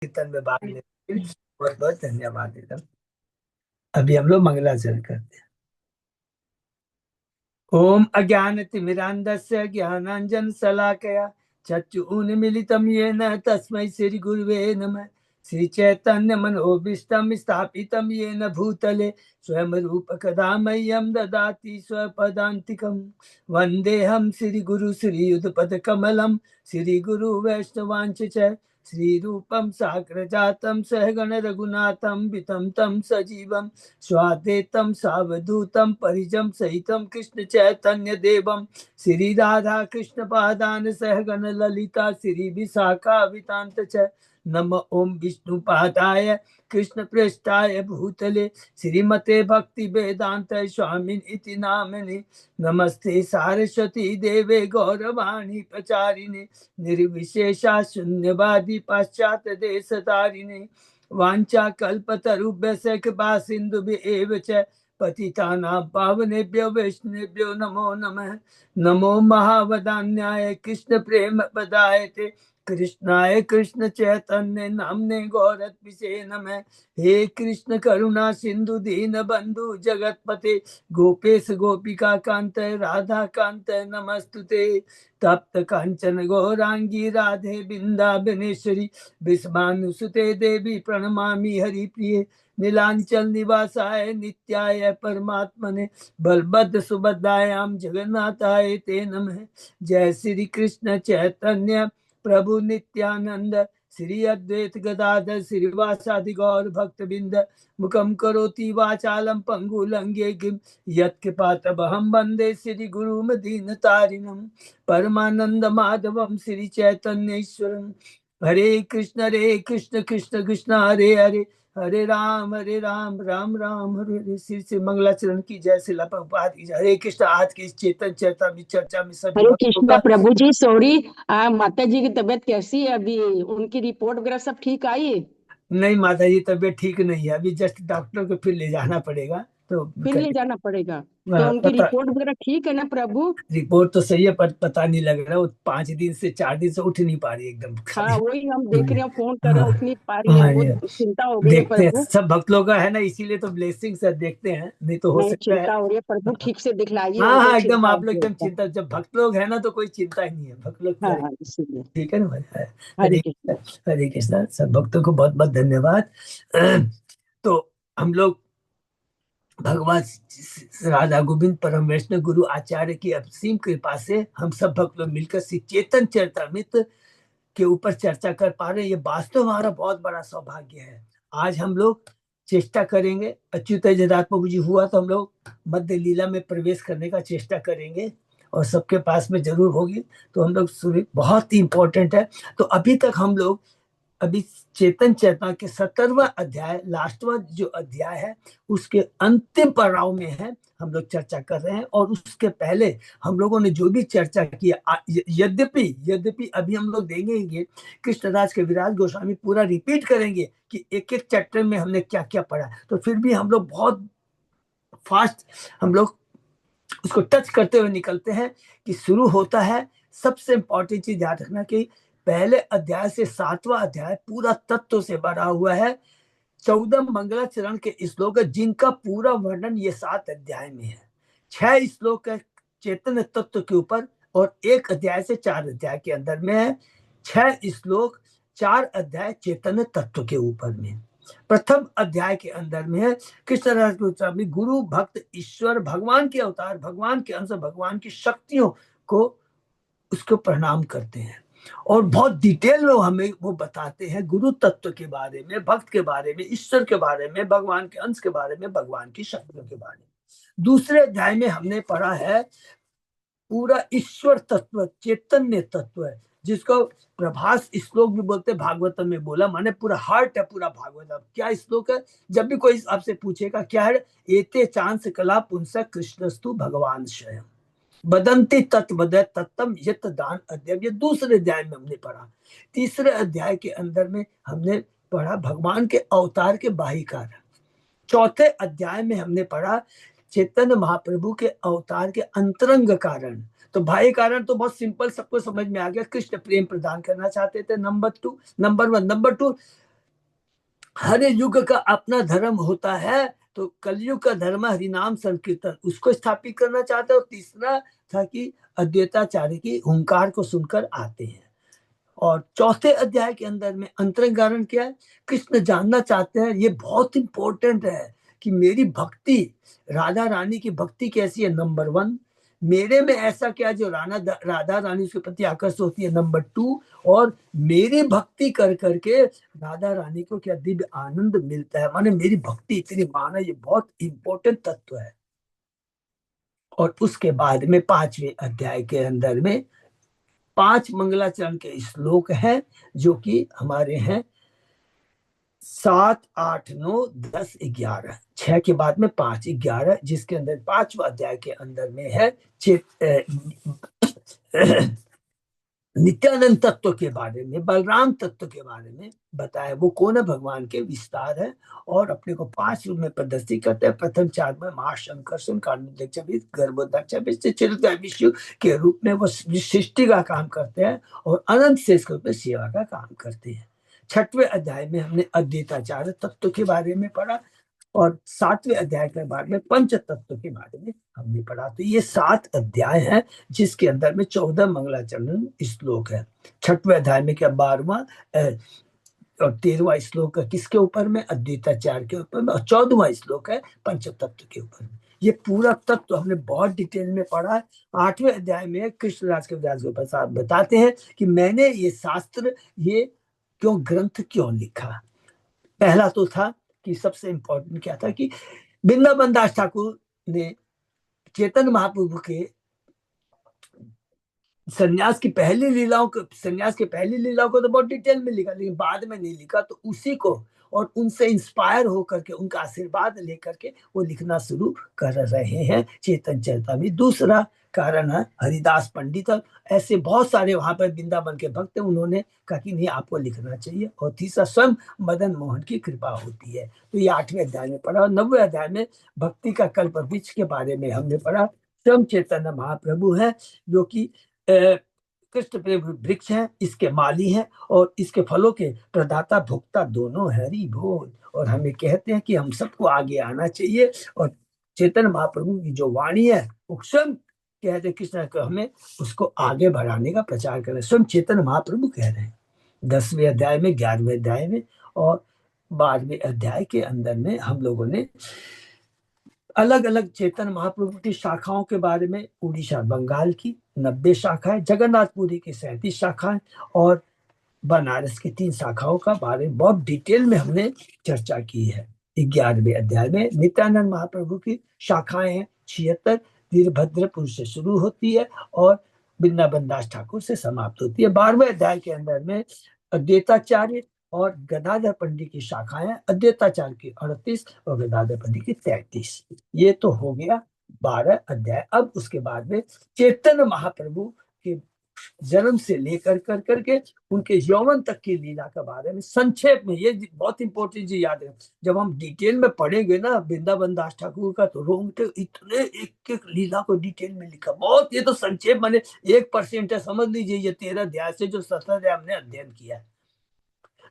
कीर्तन में भाग लेते हैं। बहुत बहुत धन्यवाद एकदम। अभी हम लोग मंगलाचरण करते हैं। ओम अज्ञानतिमिरान्धस्य ज्ञानाञ्जन शलाकया चक्षुरुन्मीलितं येन तस्मै श्री गुरुवे नमः। श्री चैतन्य मनोभीष्टं स्थापितं येन भूतले स्वयं रूप कदा मह्यं ददाति स्वपदान्तिकं। वन्देऽहं श्री गुरु श्री युगपद कमलं श्री गुरु वैष्णवांच च श्री रूपं साग्रजातं सहगण रघुनाथं वितं तं सजीवं स्वाद्वैतं सावधूतं परिजं सहितं कृष्ण चैतन्य देवं श्री राधा कृष्ण पादान सहगण ललिता श्री विशाखा वितांत च नम ओम विष्णु पादाय कृष्ण पृष्ठाय भूतले श्रीमते भक्ति वेदांत स्वामिन इति नामिने नमस्ते सारस्वती देवे गौरवाणी प्रचारिणे निर्विशेषा शून्यवादी पाश्चात्य देश तारिणे वाञ्छा कल्पतरुभ्यस्य कृपा सिन्धुभ्येव च पतितानां पावनेभ्यो वैष्णवेभ्यो नमो नमः। नमो महावदान्याय कृष्ण प्रेम पदायते कृष्णाय कृष्ण चैतन्य नामने गौरत्विषे नमः। हे कृष्ण करुणा सिंधु दीन बंधु जगतपते गोपेश गोपिका कांत राधा कांत नमस्तुते। तप्त कांचन गौरांगी राधे बिंदाबनेश्वरी विश्वानुसुते देवी प्रणमामि हरिप्रिये नीलांचल निवासाय नित्याय परमात्मने बलभद्र सुभद्रायां जगन्नाथाय ते नमः। जय श्री कृष्ण चैतन्य प्रभु नित्यानंद श्री अद्वैत गदाधर श्रीवासादि गौर भक्त बिंद मुखम करोति वाचालम पंगु लंघे गिम यत्कृपातमहं वंदे श्री गुरुम दीनतारिणम परमानंद माधवम श्री चैतन्येश्वरम। हरे कृष्ण कृष्ण कृष्ण हरे हरे हरे राम राम राम हरे हरे। श्री श्री मंगलाचरण की जय। श्री प्रभुपाद की जय। हरे कृष्ण। आज की इस चेतन चर्चा में सभी हरे भक्तों कृष्णा का प्रभु जी, सॉरी। माता जी की तबीयत कैसी है अभी? उनकी रिपोर्ट वगैरह सब ठीक आई? नहीं माता जी तबीयत ठीक नहीं है अभी। जस्ट डॉक्टर को फिर ले जाना पड़ेगा तो फिर ले जाना पड़ेगा? तो उनकी पता रिपोर्ट वगैरह ठीक है ना प्रभु? रिपोर्ट तो सही है पर पता नहीं लग रहा। वो 5 दिन से 4 दिन से उठ नहीं पा रही एकदम हाँ, खाली। वही हम देख रहे हैं, फोन कर रहे हाँ हैं, उठ नहीं पा रही हैं, हाँ बहुत ये चिंता हो गई है देखते हैं प्रभु। सब भक्त लोग का है ना इसीलिए तो ब्लेसिंग से देखते हैं नहीं तो हो नहीं, सकता है। चिंता हो रही है प्रभु, ठीक से दिखलाइए, हाँ उनको हाँ एकदम चिंता आप लोग होती एकदम है। चिंता जब भक्त लोग है ना तो कोई चिंता ही नहीं है भक्त लोग हाँ करे। हाँ, इसीलिए। ठीक है ना भाई। हरे हरे कृष्णा। हरे कृष्णा। सब भक्तों को बहुत बहुत धन्यवाद। तो हम लोग भगवान राधा गोविंद परम वैष्णव गुरु आचार्य की असीम कृपा से हम सब भक्त लोग मिलकर श्री चेतन चरितमृत के ऊपर चर्चा कर पा रहे हैं। ये वास्तव हमारा बहुत बड़ा सौभाग्य है। आज हम लोग चेष्टा करेंगे अच्युत जदात्म प्रभु जी हुआ तो हम लोग मध्य लीला में प्रवेश करने का चेष्टा करेंगे और सबके पास में जरूर होगी। तो हम लोग बहुत ही इंपॉर्टेंट है। तो अभी तक हम लोग अभी चेतन चेतना के 17वां अध्याय लास्टवा जो अध्याय है उसके अंतिम पड़ाव में है हम लोग चर्चा कर रहे हैं। और उसके पहले हम लोगों ने जो भी चर्चा की यद्यपि यद्यपि अभी हम लोग देंगे कृष्णदास के विराज गोस्वामी पूरा रिपीट करेंगे कि एक एक चैप्टर में हमने क्या क्या पढ़ा। तो फिर भी हम लोग बहुत फास्ट हम लोग उसको टच करते हुए निकलते हैं कि शुरू होता है। सबसे इंपॉर्टेंट चीज याद रखना कि पहले अध्याय से 7वां अध्याय पूरा तत्व से भरा हुआ है। 14 मंगलाचरण के श्लोक है जिनका पूरा वर्णन ये 7 अध्याय में है। 6 श्लोक है चैतन्य तत्व के ऊपर और 1 अध्याय से 4 अध्याय के अंदर में है। 6 श्लोक 4 अध्याय चैतन्य तत्व के ऊपर में। प्रथम अध्याय के अंदर में है कृष्ण राज गोस्वामी गुरु भक्त ईश्वर भगवान के अवतार भगवान के अंश भगवान की शक्तियों को उसको प्रणाम करते हैं और बहुत डिटेल में हमें वो बताते हैं गुरु तत्व के बारे में भक्त के बारे में ईश्वर के बारे में भगवान के अंश के बारे में भगवान की शक्तियों के बारे में। दूसरे अध्याय में हमने पढ़ा है पूरा ईश्वर तत्व चैतन्य तत्व है जिसको प्रभास श्लोक भी बोलते भागवतम में बोला माने पूरा हार्ट है पूरा भागवतम। क्या श्लोक है? जब भी कोई आपसे पूछेगा क्या है एते चांस कला पुंस कृष्णस्तु भगवान स्वयं बदंती तत्वद तत्तम यत दान अध्यय। ये दूसरे अध्याय में हमने पढ़ा। तीसरे अध्याय के अंदर में हमने पढ़ा भगवान के अवतार के बाही कारण। चौथे अध्याय में हमने पढ़ा चैतन्य महाप्रभु के अवतार के अंतरंग कारण। तो भाई कारण तो बहुत सिंपल सबको समझ में आ गया। कृष्ण प्रेम प्रदान करना चाहते थे नंबर 2 नंबर 1 नंबर 2 हर युग का अपना धर्म होता है, तो कलयुग का धर्म हरिनाम संकीर्तन, उसको स्थापित करना चाहते हैं। और तीसरा था कि अद्वैताचार्य की हुंकार को सुनकर आते हैं। और चौथे अध्याय के अंदर में अंतरंगारण क्या है, कृष्ण जानना चाहते हैं। ये बहुत इंपॉर्टेंट है कि मेरी भक्ति, राधा रानी की भक्ति कैसी है, नंबर वन। मेरे में ऐसा क्या जो राधा रानी के प्रति आकर्षित होती है, नंबर टू। और मेरी भक्ति कर करके राधा रानी को क्या दिव्य आनंद मिलता है, माने मेरी भक्ति इतनी माना, ये बहुत इंपॉर्टेंट तत्व है। और उसके बाद में पांचवें अध्याय के अंदर में 5 मंगलाचरण के श्लोक हैं, जो कि हमारे हैं 7, 8, 9, 10, 11, 6 के बाद में 5, 11, जिसके अंदर पांचवा अध्याय के अंदर में है नित्यानंद तत्व के बारे में, बलराम तत्व के बारे में बताया। वो कौन है, भगवान के विस्तार है। और अपने को 5 रूप में प्रदर्शित करते हैं। प्रथम 4 में महाशंकर गर्भोदक्ष विष्णु के रूप में वो सृष्टि का काम करते हैं, और अनंत शेष के रूप में सेवा का काम करते हैं। 6वें अध्याय में हमने अद्वैताचार्य तत्व के बारे में पढ़ा, और 7वें अध्याय के बाद में पंच तत्व के बारे में हमने पढ़ा। तो ये 7 अध्याय हैं, जिसके अंदर में 14 मंगलाचरण श्लोक है। 6वें अध्याय में क्या 12वां और 13वां श्लोक है किसके ऊपर में, अद्वैताचार्य के ऊपर में। और 14वां श्लोक है पंच तत्व के ऊपर में। ये पूरा तत्व हमने बहुत डिटेल में पढ़ा है। 8वें अध्याय में कृष्णदास कविराज गोपाल साहब बताते हैं कि मैंने ये शास्त्र, ये ग्रंथ क्यों लिखा। पहला तो था कि सबसे इंपॉर्टेंट क्या था कि वृंदावन दास ठाकुर ने चेतन महाप्रभु के संन्यास की पहली लीलाओं को, संन्यास की पहली लीलाओं को तो बहुत डिटेल में लिखा, लेकिन बाद में नहीं लिखा। तो उसी को और उनसे इंस्पायर होकर के, उनका आशीर्वाद लेकर के वो लिखना शुरू कर रहे हैं चेतन चरितामृत। दूसरा कारण है हरिदास पंडित, और ऐसे बहुत सारे वहां पर वृंदावन के भक्त हैं, उन्होंने कहा कि नहीं आपको लिखना चाहिए। और तीसरा स्वयं मदन मोहन की कृपा होती है। तो ये 8वें अध्याय में पढ़ा। और 9वें अध्याय में भक्ति का कल्प वृक्ष के बारे में हमने पढ़ा। स्वयं चैतन्य महाप्रभु है, जो कि कृष्ण प्रेम वृक्ष है, इसके माली हैं, और इसके फलों के प्रदाता भुगता दोनों है। हरि बोल। और हमें कहते हैं कि हम सबको आगे आना चाहिए, और चेतन महाप्रभु की जो वाणी है वो स्वयं कहते कृष्ण को हमें उसको आगे बढ़ाने का प्रचार करें, स्वयं चेतन महाप्रभु कह रहे हैं। 10वें अध्याय में, 11वें अध्याय में और 12वें अध्याय के अंदर में हम लोगों ने अलग अलग चेतन महाप्रभु की शाखाओं के बारे में, उड़ीसा बंगाल की 90 शाखाएं, जगन्नाथपुरी की 37 शाखाएं, और बनारस की 3 शाखाओं का बारे में बहुत डिटेल में हमने चर्चा की है। 11वें अध्याय में नित्यानंद महाप्रभु की शाखाएं हैं 76, वीरभद्रपुर से शुरू होती है और वृंदावन दास ठाकुर से समाप्त होती है। 12वें अध्याय के अंदर में अद्वैताचार्य और गदाधर पंडित की शाखाएं, अद्वैताचार्य की 38 और गदाधर पंडित की 33। ये तो हो गया 12 अध्याय। अब उसके बाद में चैतन्य महाप्रभु के जन्म से लेकर कर करके उनके यौवन तक की लीला के बारे में संक्षेप में, ये बहुत इंपॉर्टेंट चीज याद है। जब हम डिटेल में पढ़ेंगे ना वृंदावन दास ठाकुर का, तो रोंगटे इतने एक एक लीला को डिटेल में लिखा बहुत। ये तो संक्षेप माने 1% है, समझ लीजिए ये 13 अध्याय से जो 17 अध्याय हमने अध्ययन किया है।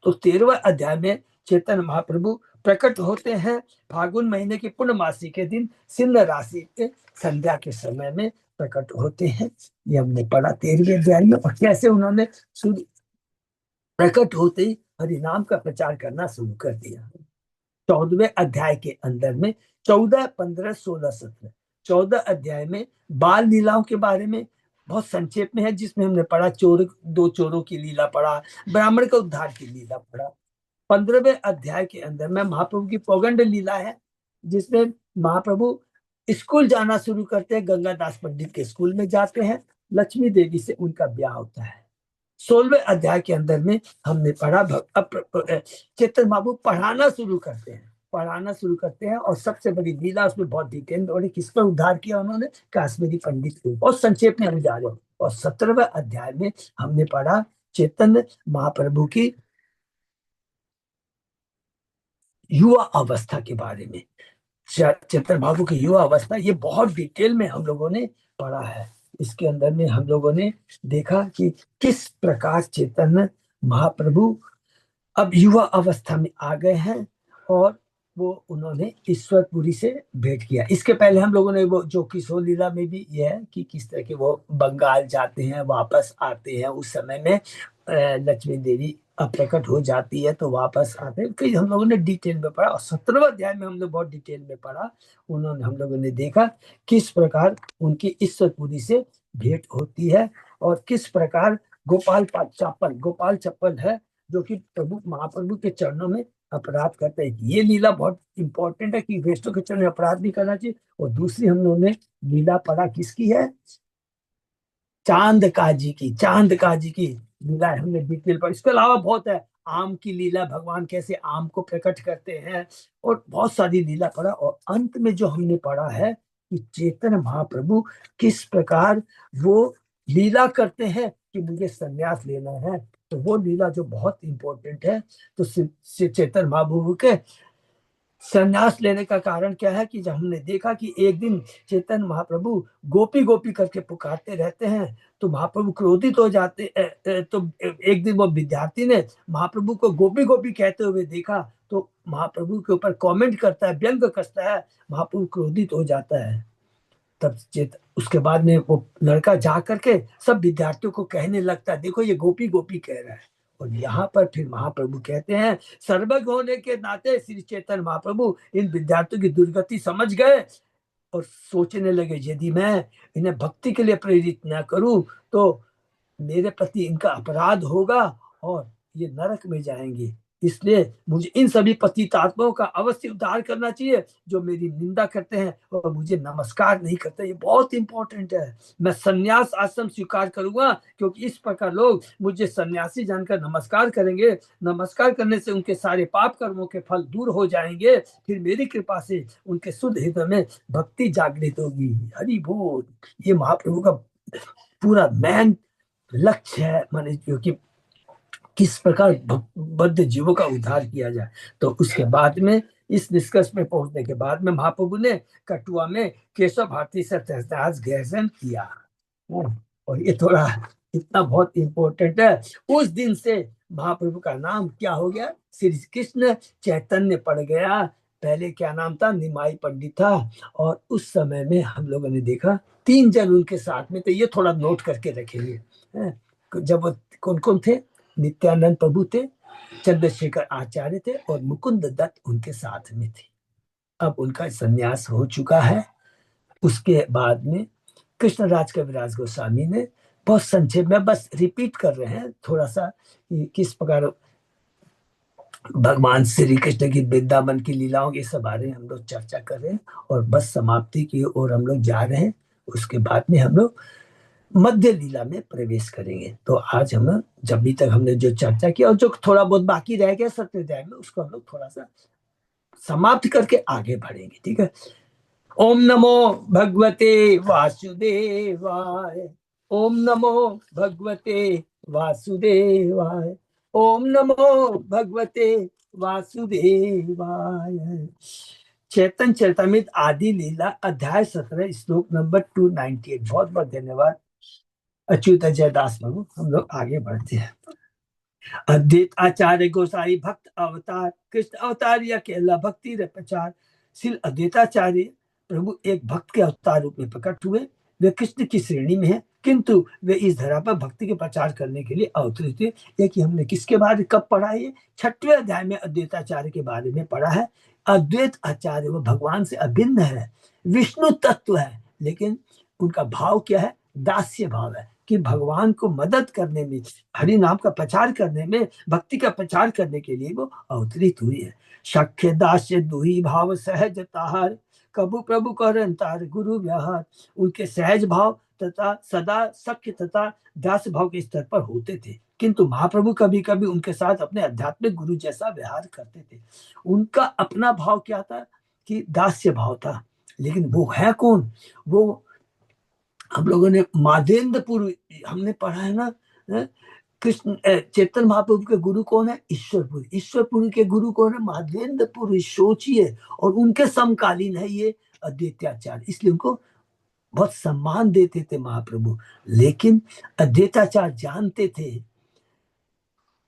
तो 13वें अध्याय में चैतन्य महाप्रभु प्रकट होते हैं फागुन महीने की पूर्णमासी के दिन, सिंध राशि के संध्या के समय में प्रकट होते हैं। ये हमने पढ़ा 13वें अध्याय में। और कैसे उन्होंने प्रकट होते ही हरिनाम का प्रचार करना शुरू कर दिया। 14वें अध्याय के अंदर में 14, 15, 16, 17 14 अध्याय में बाल लीलाओं के बारे में बहुत संक्षेप में है, जिसमें हमने पढ़ा 2 चोरों की लीला पढ़ा, ब्राह्मण का उद्धार की लीला पढ़ा। 15वें अध्याय के अंदर में महाप्रभु की पौगंड लीला है, जिसमें महाप्रभु स्कूल जाना शुरू करते हैं, गंगादास पंडित के स्कूल में जाते हैं, लक्ष्मी देवी से उनका ब्याह होता है। 16वें अध्याय के अंदर में हमने पढ़ा चेतन बाबू पढ़ाना शुरू करते हैं और सबसे बड़ी लीला उसमें बहुत डिटेल में, और किस पर उद्धार किया उन्होंने, काश्मीरी पंडित को। और संक्षेप में हम जा रहे हैं। और 17वें अध्याय में हमने पढ़ा चैतन्य महाप्रभु की युवा अवस्था के बारे में। चैतन्य बाबू की युवा अवस्था, ये बहुत डिटेल में हम लोगों ने पढ़ा है। इसके अंदर में हम लोगों ने देखा कि किस प्रकार चैतन्य महाप्रभु अब युवा अवस्था में आ गए हैं और वो उन्होंने ईश्वरपुरी से भेंट किया। इसके पहले हम लोगों ने वो जो किशोर लीला में भी ये है कि किस तरह के वो बंगाल जाते हैं, वापस आते हैं, उस समय में लक्ष्मी देवी अप्रकट हो जाती है तो वापस आते हैं, कई हम लोगों ने डिटेल में पढ़ा। और 17वें अध्याय में हम लोग बहुत डिटेल में पढ़ा। उन्होंने हम लोगों ने देखा किस प्रकार उनकी ईश्वरपुरी से भेंट होती है और किस प्रकार गोपाल चप्पल है जो कि प्रभु महाप्रभु के चरणों में अपराध करते हैं। ये लीला बहुत इंपॉर्टेंट है कि वेस्टों के चरण में अपराध नहीं करना चाहिए। और दूसरी हम लोगों ने लीला पढ़ा किसकी है, चांद काजी की लीला हमने डिटेल पर। इसके अलावा बहुत है, आम की लीला, भगवान कैसे आम को प्रकट करते हैं, और बहुत सारी लीला पढ़ा। और अंत में जो हमने पढ़ा है कि चैतन्य महाप्रभु किस प्रकार वो लीला करते हैं कि मुझे संन्यास लेना है। तो वो लीला जो बहुत इंपॉर्टेंट है। तो चैतन्य महाप्रभु के संन्यास लेने का कारण क्या है कि जब हमने देखा कि एक दिन चैतन्य महाप्रभु गोपी गोपी करके पुकारते रहते हैं तो महाप्रभु क्रोधित हो जाते। तो एक दिन वो विद्यार्थी ने महाप्रभु को गोपी गोपी कहते हुए देखा तो महाप्रभु के ऊपर कमेंट करता है, व्यंग कसता है। महाप्रभु क्रोधित हो जाता है। तब उसके बाद में वो लड़का जा करके सब विद्यार्थियों को कहने लगता है, देखो ये गोपी गोपी कह रहा है। और यहाँ पर फिर महाप्रभु कहते हैं, सर्वज्ञ होने के नाते श्री चैतन्य महाप्रभु इन विद्यार्थियों की दुर्गति समझ गए और सोचने लगे, यदि मैं इन्हें भक्ति के लिए प्रेरित न करूं तो मेरे प्रति इनका अपराध होगा और ये नरक में जाएंगे। इसलिए मुझे इन सभी पतित आत्माओं का अवश्य उद्धार करना चाहिए जो मेरी निंदा करते हैं और मुझे नमस्कार नहीं करते। ये बहुत इंपॉर्टेंट है। मैं संन्यास आश्रम स्वीकार करूंगा क्योंकि इस प्रकार लोग मुझे सन्यासी जानकर नमस्कार करेंगे। नमस्कार करने से उनके सारे पाप कर्मों के फल दूर हो जाएंगे। फिर मेरी कृपा से उनके शुद्ध हृदय में भक्ति जागृत होगी। हरि बोल। ये महाप्रभु का पूरा मैन लक्ष्य है, माने जो कि किस प्रकार बद्ध जीवों का उद्धार किया जाए। तो उसके बाद में इस निष्कर्ष में पहुंचने के बाद में महाप्रभु ने कटुआ में केशव भारती से तहताज गर्जन किया। और ये थोड़ा इतना बहुत इंपॉर्टेंट है। उस दिन से महाप्रभु का नाम क्या हो गया, श्री कृष्ण चैतन्य पड़ गया। पहले क्या नाम था, निमाई पंडित था। और उस समय में हम लोगों ने देखा 3 जन उनके साथ में थे। ये थोड़ा नोट करके रखेंगे। जब वो कौन कौन थे, नित्यानंद प्रभु थे, चंद्रशेखर आचार्य थे और मुकुंद दत्त उनके साथ में थे। अब उनका संन्यास हो चुका है। उसके बाद में कृष्णराज कविराज गोस्वामी ने बहुत संक्षेप में बस रिपीट कर रहे हैं थोड़ा सा किस प्रकार भगवान श्री कृष्ण की वृंदावन की लीलाओं के सब बारे में हम लोग चर्चा कर रहे हैं और बस समाप्ति की ओर हम लोग जा रहे हैं। उसके बाद में हम लोग मध्य लीला में प्रवेश करेंगे। तो आज हम जब भी तक हमने जो चर्चा की और जो थोड़ा बहुत बाकी रह गया सत्य अध्याय में उसको हम लोग थोड़ा सा समाप्त करके आगे बढ़ेंगे। ठीक है। ओम नमो भगवते वासुदेवाय। ओम नमो भगवते वासुदेवाय। ओम नमो भगवते वासुदेवाय। चैतन्य चरितमृत आदि लीला अध्याय 17 श्लोक नंबर 298। बहुत बहुत धन्यवाद अच्युत जयदास प्रभु। हम लोग आगे बढ़ते हैं। अद्वैत आचार्य गोसाई भक्त अवतार कृष्ण अवतार या केला भक्ति प्रचार। श्री अद्वैताचार्य प्रभु एक भक्त के अवतार रूप में प्रकट हुए। वे कृष्ण की श्रेणी में है किंतु वे इस धरा पर भक्ति के प्रचार करने के लिए अवतरित हुए। एक ही हमने किसके बारे कब पढ़ा है, 6वें अध्याय में अद्वैताचार्य के बारे में पढ़ा है। अद्वैत आचार्य वो भगवान से अभिन्न है, विष्णु तत्व है, लेकिन उनका भाव क्या है, दास्य भाव है कि भगवान को मदद करने में, हरि नाम का प्रचार करने में, भक्ति का प्रचार करने के लिए वो अवतरित हुई है। शक्य दास्य दुही भाव सहज ताहार कबू प्रभु करंतार गुरु व्यवहार। उनके सहज भाव तथा सदा सख्य तथा दास भाव के स्तर पर होते थे किंतु महाप्रभु कभी कभी उनके साथ अपने आध्यात्मिक गुरु जैसा व्यवहार करते थे। उनका अपना भाव क्या था कि दास्य भाव था, लेकिन वो है कौन, वो हम लोगों ने माधवेंद्रपुर हमने पढ़ा है ना। कृष्ण चैतन्य महाप्रभु के गुरु कौन है, ईश्वरपुर। ईश्वरपुर के गुरु कौन है, माधवेंद्रपुर। सोचिए, और उनके समकालीन है ये अद्वैताचार्य, इसलिए उनको बहुत सम्मान देते थे महाप्रभु। लेकिन अद्वैताचार्य जानते थे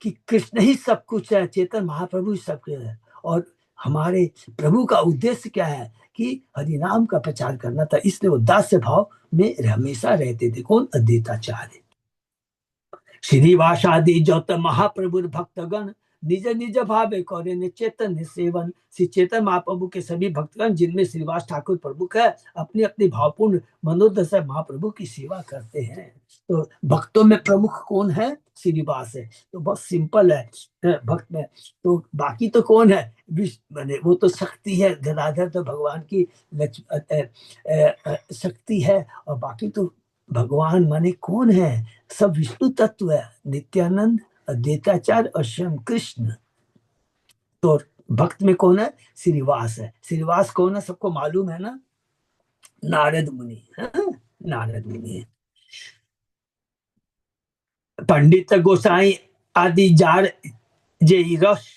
कि कृष्ण ही सब कुछ है, चेतन महाप्रभु ही सब कुछ है। और हमारे प्रभु का उद्देश्य क्या है कि हरिनाम का प्रचार करना था, इसलिए वो दास्य भाव में हमेशा रहते थे। कौन? अद्वैताचार्य। श्रीवासादि जौत महाप्रभु भक्तगण निज निज भावे करे ने चैतन्य सेवन। श्री चेतन महाप्रभु के सभी भक्तगण जिनमें श्रीवास ठाकुर प्रमुख है, अपनी अपनी भावपूर्ण मनोदशा महाप्रभु की सेवा करते हैं। तो भक्तों में प्रमुख कौन है? श्रीवास है। तो बहुत सिंपल है भक्त में। तो बाकी तो कौन है? माने वो तो शक्ति है, गदाधर तो भगवान की शक्ति है। और बाकी तो भगवान माने कौन है? सब विष्णु तत्व है, नित्यानंद, अद्वैताचार्य और स्वयं कृष्ण। तो भक्त में कौन है? श्रीवास है। श्रीवास कौन है? सबको मालूम है ना, नारद मुनि। नारद मुनि है। पंडित गोसाई आदि जार जे रस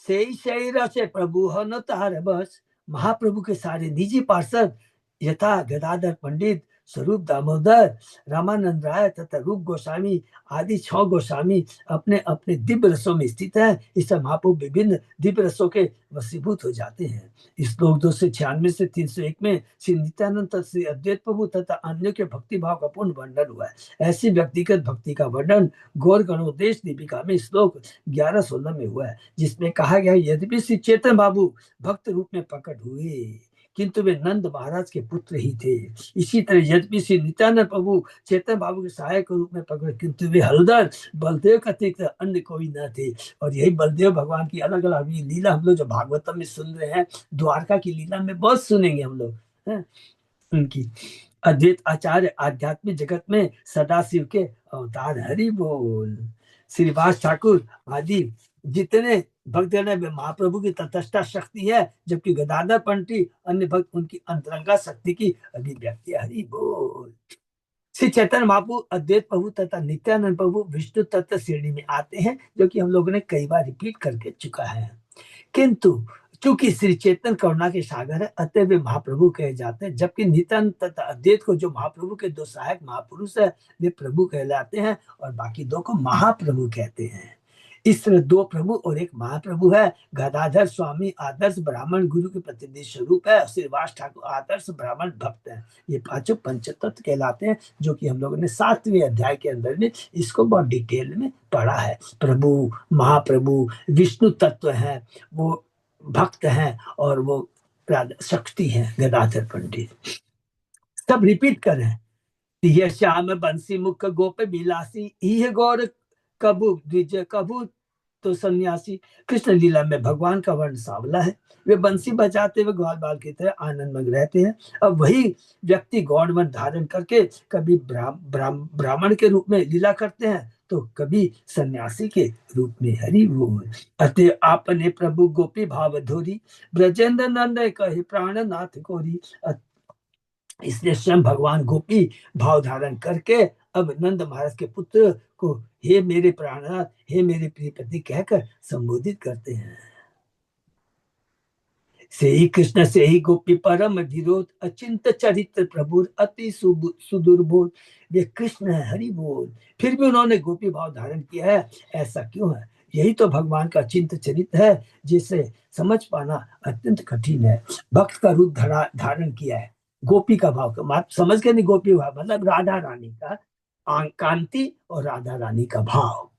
से रस प्रभु हो न तार बस। महाप्रभु के सारे निजी पार्षद यथा गदाधर पंडित, स्वरूप दामोदर, रामानंद राय तथा रूप गोस्वामी आदि 6 गोस्वामी अपने अपने दिव्य रसों में स्थित है। इस महाप्रभु विभिन्न दिव्य रसों के वशीभूत हो जाते हैं। इस श्लोक 296 से 301 में श्री नित्यानंद तथा श्री अद्वैत प्रभु तथा अन्य के भक्ति भाव का पूर्ण वर्णन हुआ है। ऐसी व्यक्तिगत भक्ति का वर्णन गौर गणोदेश दीपिका में श्लोक 11-16 में हुआ है, जिसमें कहा गया यद्यपि श्री चेतन बाबू भक्त रूप में प्रकट हुए, किंतु वे नंद महाराज के पुत्र ही थे। इसी तरह यद्यपि श्री नित्यानंद प्रभु चेतन बाबू के सहायक रूप में प्रकट, किंतु वे हलधर बलदेव का अतिरिक्त अन्य कोई न थे। और यही बलदेव भगवान की अलग अलग लीला हम लोग जो भागवतम में सुन रहे हैं, द्वारका की लीला में बहुत सुनेंगे हम लोग है उनकी। अद्वैत आचार्य आध्यात्मिक जगत में सदाशिव के अवतार। हरि बोल। श्रीवास ठाकुर आदि जितने भक्तगण है महाप्रभु की तटस्था शक्ति है, जबकि गदाधर पंडित अन्य भक्त उनकी अंतरंगा शक्ति की अभिव्यक्ति। हरि बोल। श्री चैतन्य महाप्रभु अद्वैत प्रभु तथा नित्यानंद प्रभु विष्णु तत्व श्रेणी में आते हैं, जो कि हम लोगों ने कई बार रिपीट करके चुका है। किंतु चूंकि श्री चेतन करुणा के सागर है, अतः वे महाप्रभु कहे जाते हैं, जबकि नित्यानंद तथा अद्वैत को जो महाप्रभु के 2 सहायक महापुरुष है, वे प्रभु कहलाते हैं और बाकी 2 को महाप्रभु कहते हैं। इस तरह 2 प्रभु और 1 महाप्रभु है। गदाधर स्वामी आदर्श ब्राह्मण गुरु के प्रतिनिधि स्वरूप है। श्रीवास ठाकुर आदर्श ब्राह्मण भक्त है। ये 5 पंचतत्व कहलाते हैं, जो कि हम लोगों ने 7वें अध्याय के अंदर में इसको बहुत डिटेल में पढ़ा है। प्रभु, महाप्रभु, विष्णु तत्व है, वो भक्त हैं, और वो शक्ति है गदाधर पंडित। सब रिपीट कर रहे हैं। यह श्याम बंसी मुख गोप बिलासी, यह गौर कबू द्विज कबू तो सन्यासी। कृष्ण लीला में भगवान का वर्ण सांवला है। वे बंसी बजाते हुए ग्वाल बाल की तरह आनंदमग्न रहते हैं। अब वही व्यक्ति गौड़ वर्ण धारण करके कभी ब्राह्मण के रूप में लीला करते हैं, तो कभी सन्यासी के रूप में। हरि बोल। अतः आपने प्रभु गोपी भाव धोरी, ब्रजेंद्र नंद कहे प्राणनाथ कोरी। इसलिए स्वयं भगवान गोपी भाव धारण करके अब नंद महाराज के पुत्र को हे मेरे प्राणनाथ, हे मेरे प्रियपति कहकर संबोधित करते हैं। से ही कृष्ण से ही गोपी परम विरोध, अचिंत चरित्र प्रभु अति सुदुर्बोध। वे कृष्ण है। हरि बोल। फिर भी उन्होंने गोपी भाव धारण किया है, ऐसा क्यों है? यही तो भगवान का चिंत चरित्र है, जिसे समझ पाना अत्यंत कठिन है। भक्त का रूप धारण किया है, गोपी का भाव का समझ के नहीं। गोपी भाव मतलब राधा रानी का कांति और राधा रानी का भाव,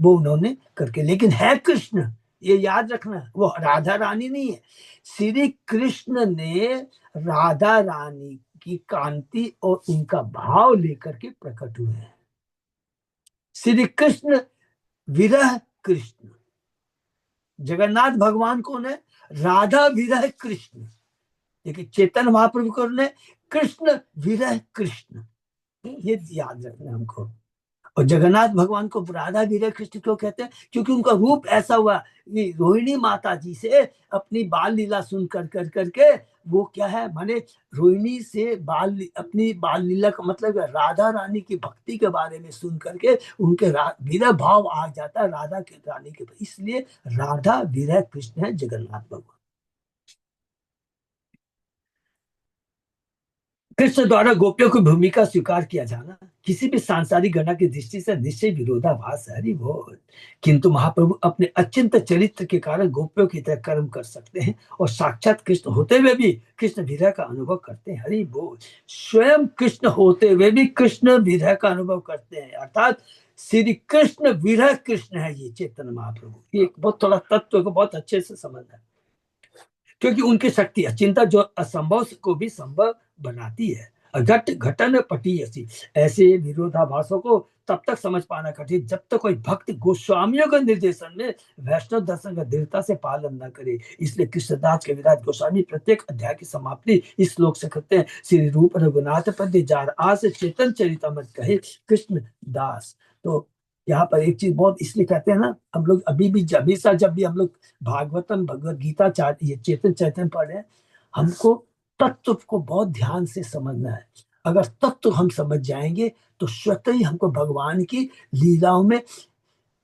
वो उन्होंने करके। लेकिन है कृष्ण, ये याद रखना, वो राधा रानी नहीं है। श्री कृष्ण ने राधा रानी की कांति और उनका भाव लेकर के प्रकट हुए हैं। श्री कृष्ण विरह कृष्ण। जगन्नाथ भगवान कौन है? राधा विरह कृष्ण। लेकिन चेतन महाप्रभु कौन है? कृष्ण विरह कृष्ण। ये याद रखना हमको। और जगन्नाथ भगवान को राधा विरह कृष्ण क्यों कहते हैं? क्योंकि उनका रूप ऐसा हुआ कि रोहिणी माता जी से अपनी बाल लीला सुन कर करके वो क्या है, माने रोहिणी से अपनी बाल लीला का मतलब राधा रानी की भक्ति के बारे में सुन करके उनके विरह भाव आ जाता है राधा के रानी के। इसलिए राधा विरह कृष्ण है जगन्नाथ भगवान। कृष्ण द्वारा गोपियों की भूमिका स्वीकार किया जाना किसी भी सांसारिक घटना की दृष्टि से निश्चय विरोधाभास है। हरि बोल। किंतु महाप्रभु अपने अचिंत चरित्र के कारण गोपियों की तरह कर्म कर सकते हैं और साक्षात कृष्ण होते हुए भी कृष्ण विरह का अनुभव करते हैं। हरि बोल। स्वयं कृष्ण होते हुए भी कृष्ण विरह का अनुभव करते हैं, अर्थात श्री कृष्ण विरह कृष्ण है ये चैतन्य महाप्रभु। ये बहुत थोड़ा तत्व को बहुत अच्छे से समझना है, क्योंकि उनकी शक्ति अचिंता जो असंभव को भी संभव बनाती है। घट घटन पटी ऐसे विरोधाभासों को तब तक समझ पाना कठिन जब तक कोई भक्त गोस्वामियों के निर्देशन में वैष्णव दर्शन का दृढ़ता से पालन न करे। इसलिए कृष्णदास के विराज गोस्वामी प्रत्येक अध्याय की समाप्ति इस श्लोक से करते हैं, श्री रूप रघुनाथ पद जार आस चेतन चरितमृत कहे कृष्ण दास। तो यहाँ पर एक चीज बहुत इसलिए कहते हैं ना, हम लोग अभी भी हमेशा जब भी हम लोग भागवतम भगवत गीता ये चेतन चैतन्य पढ़ रहे हैं, हमको तत्व को बहुत ध्यान से समझना है। अगर तत्व हम समझ जाएंगे तो स्वतः ही हमको भगवान की लीलाओं में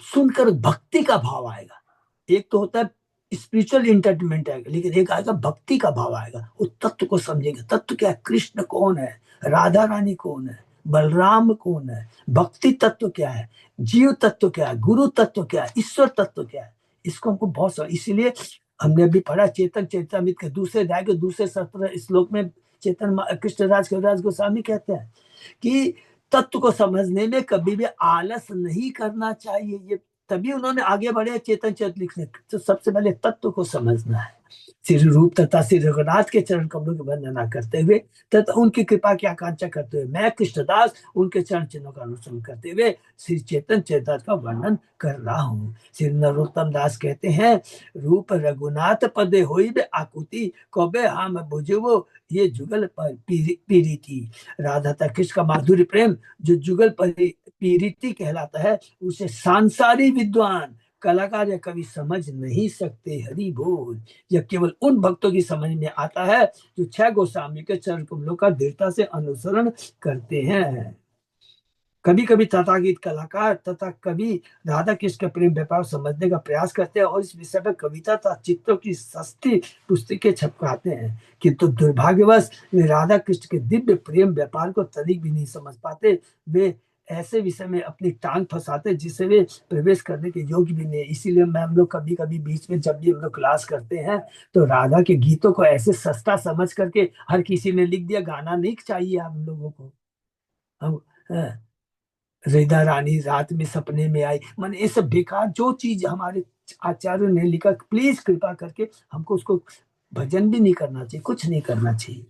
सुनकर भक्ति का भाव आएगा। एक तो होता है स्पिरिचुअल एंटरटेनमेंट आएगा, लेकिन एक आएगा भक्ति का भाव आएगा। उस तत्व को समझेंगे। तत्व क्या है? कृष्ण कौन है, राधा रानी कौन है, बलराम कौन है, भक्ति तत्व क्या है, जीव तत्व क्या है, गुरु तत्व क्या है, ईश्वर तत्व क्या है, इसको हमको बहुत इसीलिए हमने अभी पढ़ा चेतन चैतामृत के दूसरे अध्याय के दूसरे 17 श्लोक में चेतन कृष्णराज कविराज गोस्वामी कहते हैं कि तत्व को समझने में कभी भी आलस नहीं करना चाहिए। ये तभी उन्होंने आगे बढ़े चेतन चरित लिखने। तो सबसे पहले तत्व को समझना है, श्री रूप तथा श्री रघुनाथ के चरण कमलों की वंदना करते हुए तथा उनकी कृपा की आकांक्षा करते हुए मैं कृष्णदास उनके चरण चिन्हों का अनुसरण करते हुए श्री चेतन चरितार्थ का वर्णन कर रहा हूँ। श्री नरोत्तम दास कहते हैं, रूप रघुनाथ पदे होई बे आकुति कबे हम बुझो ये जुगल पर पीरीति। राधा तथा कृष्ण का माधुर्य प्रेम जो जुगल पर पीरीति कहलाता है, उसे सांसारिक विद्वान कलाकार या कवि समझ नहीं सकते। हरि बोल। यह केवल उन भक्तों की समझ में आता है जो 6 गोस्वामी के चरण कमलों का दृढ़ता से अनुसरण करते हैं। कभी कभी तथागत कलाकार तथा कभी राधा कृष्ण का प्रेम व्यापार समझने का प्रयास करते हैं और इस विषय पर कविता तथा चित्रों की सस्ती पुस्तकें छपकाते हैं, किंतु दुर्भाग्यवश वे राधा कृष्ण के दिव्य प्रेम व्यापार को तनिक भी नहीं समझ पाते। वे ऐसे विषय में अपनी टांग फंसाते जिसे वे प्रवेश करने के योग्य भी नहीं। इसीलिए मैं हम लोग कभी कभी बीच में जब भी हम लोग क्लास करते हैं तो राधा के गीतों को ऐसे सस्ता समझ करके हर किसी ने लिख दिया, गाना नहीं चाहिए हम लोगों को। हम रेदा रानी रात में सपने में आई, मन ये सब बेकार जो चीज हमारे आचार्यों ने लिखा, प्लीज कृपा करके हमको उसको भजन भी नहीं करना चाहिए, कुछ नहीं करना चाहिए।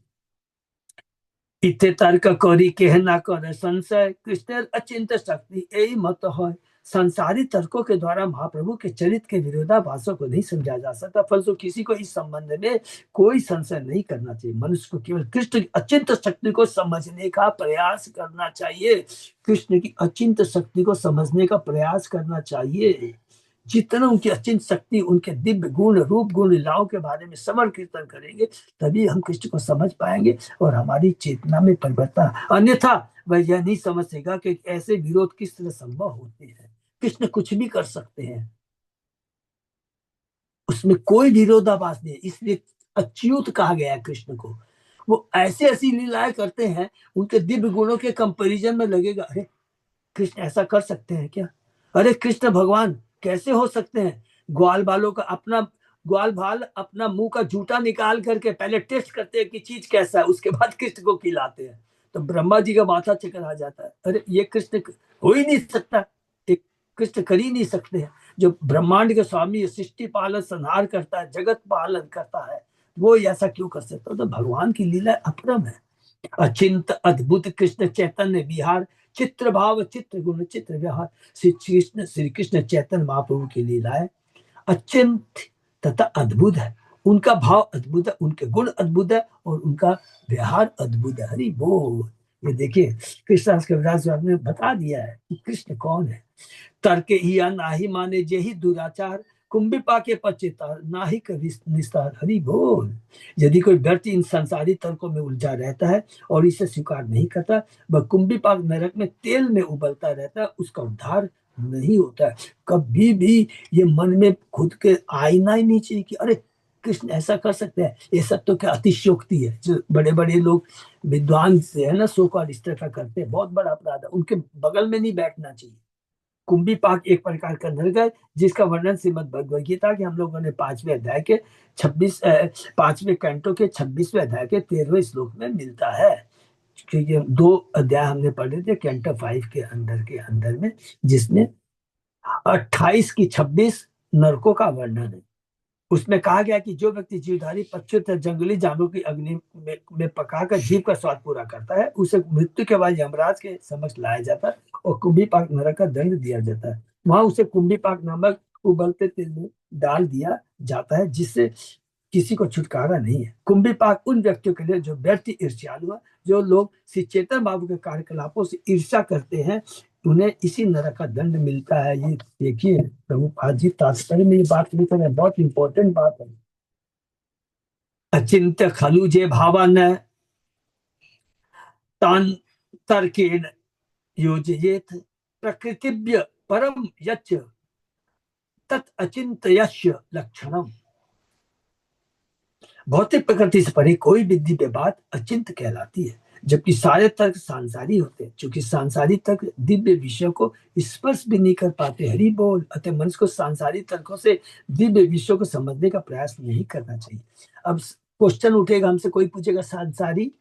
इतने तर्क करी कहना कर संशय कृष्ण अचिंत शक्ति यही मत है। संसारी तर्कों के द्वारा महाप्रभु के चरित्र के विरोधाभासों को नहीं समझा जा सकता। फलस्वरूप किसी को इस संबंध में कोई संशय नहीं करना चाहिए। मनुष्य को केवल कृष्ण की अचिंत शक्ति को समझने का प्रयास करना चाहिए। कृष्ण की अचिंत शक्ति को समझने का प्रयास करना चाहिए। जितना उनकी अचिंत शक्ति, उनके दिव्य गुण रूप गुण लीलाओं के बारे में समर कीर्तन करेंगे तभी हम कृष्ण को समझ पाएंगे और हमारी चेतना में परिवर्तन। अन्यथा वह यह नहीं समझ सकेगा कि ऐसे विरोध किस तरह संभव होते हैं। कृष्ण कुछ भी कर सकते हैं, उसमें कोई विरोधाभास नहीं, इसलिए अच्युत कहा गया है कृष्ण को। वो ऐसे ऐसी लीलाएं करते हैं, उनके दिव्य गुणों के कंपैरिजन में लगेगा अरे कृष्ण ऐसा कर सकते हैं क्या, अरे कृष्ण भगवान कैसे हो सकते हैं। ग्वाल बालों का अपना ग्वाल बाल अपना मुंह का जूठा निकाल करके पहले टेस्ट करते हैं कि चीज कैसा है, उसके बाद कृष्ण को खिलाते हैं। तो ब्रह्मा जी का माथा चकर आ जाता है, अरे ये कृष्ण हो ही नहीं सकता, एक कृष्ण कर ही नहीं सकते हैं। जो ब्रह्मांड के स्वामी सृष्टि पालन संहार करता है, जगत पालन करता है, वो ऐसा क्यों कर सकता। तो भगवान की लीला अपरम है। अचिंत अद्भुत कृष्ण चैतन्य विहार चित्र भाव चित्र गुण चित्र विहार। श्री कृष्ण चैतन्य महाप्रभु की लीलाएं अचिंत तथा अद्भुत है। उनका भाव अद्भुत है, उनके गुण अद्भुत है और उनका व्यवहार अद्भुत है। हरि बोल। ये देखिए कृष्णदास कविराज ने बता दिया है कि कृष्ण कौन है। तर्क ही ना ही माने जे ही दुराचार कुंभिपा के पचेता ना ही कभी निस्तार। हरि बोल। यदि कोई व्यक्ति इन संसारी तर्कों में उलझा रहता है और इसे स्वीकार नहीं करता, वह कुंभिपाक नरक में तेल में उबलता रहता है, उसका उद्धार नहीं होता है। कभी भी ये मन में खुद के आईना ही नहीं चाहिए कि अरे कृष्ण ऐसा कर सकते हैं? ये सब तो क्या अतिशयोक्ति है। जो बड़े बड़े लोग विद्वान से है ना, सो कॉल्ड इस तरह का करते हैं, बहुत बड़ा अपराध है, उनके बगल में नहीं बैठना चाहिए। कुंभी पाक एक प्रकार का नरक है, जिसका वर्णन श्रीमद भगवद गीता के हम लोगों ने 5वें अध्याय के 26 5वें कैंटो के 26वें अध्याय के 13वें श्लोक में मिलता है। क्योंकि 2 अध्याय हमने पढ़े थे कैंटो 5 के अंदर में, जिसमें 28 की 26 नरकों का वर्णन है। उसमें कहा गया कि जो व्यक्ति जीवधारी पक्षियों तथा जंगली जानवरों की अग्नि में पकाकर जीव का स्वाद पूरा करता है, उसे मृत्यु के बाद यमराज के समक्ष लाया जाता है और कुंभी पाक नरक का दंड दिया जाता है। वहां उसे कुंभी पाक नामक उबलते तेल में डाल दिया जाता है, जिससे किसी को छुटकारा नहीं है। कुंभी पाक उन व्यक्तियों के लिए जो व्यर्थ ईर्ष्यालु है, जो लोग श्री चेतन बाबू के कार्यकलापों से ईर्ष्या करते हैं, उन्हें इसी नरक का दंड मिलता है। ये देखिए प्रभुपाद जी तात्पर्य में ये बात लिख रहे हैं, बहुत इंपॉर्टेंट बात है। अचिंत्य खलु जे भावन तान तर्केण योजयेत प्रकृतिभ्य परम यच्च तत् अचिंत्यस्य लक्षणम। भौतिक प्रकृति से परे कोई भी दिव्य बात अचिंत कहलाती है, जबकि सारे तर्क सांसारी होते हैं। चूंकि सांसारिक तर्क दिव्य विषयों को स्पर्श भी नहीं कर पाते, हरि बोल, अतः मनुष्य को सांसारिक तर्कों से दिव्य विषयों को समझने का प्रयास नहीं करना चाहिए। अब क्वेश्चन उठेगा, हमसे कोई पूछेगा सांसारी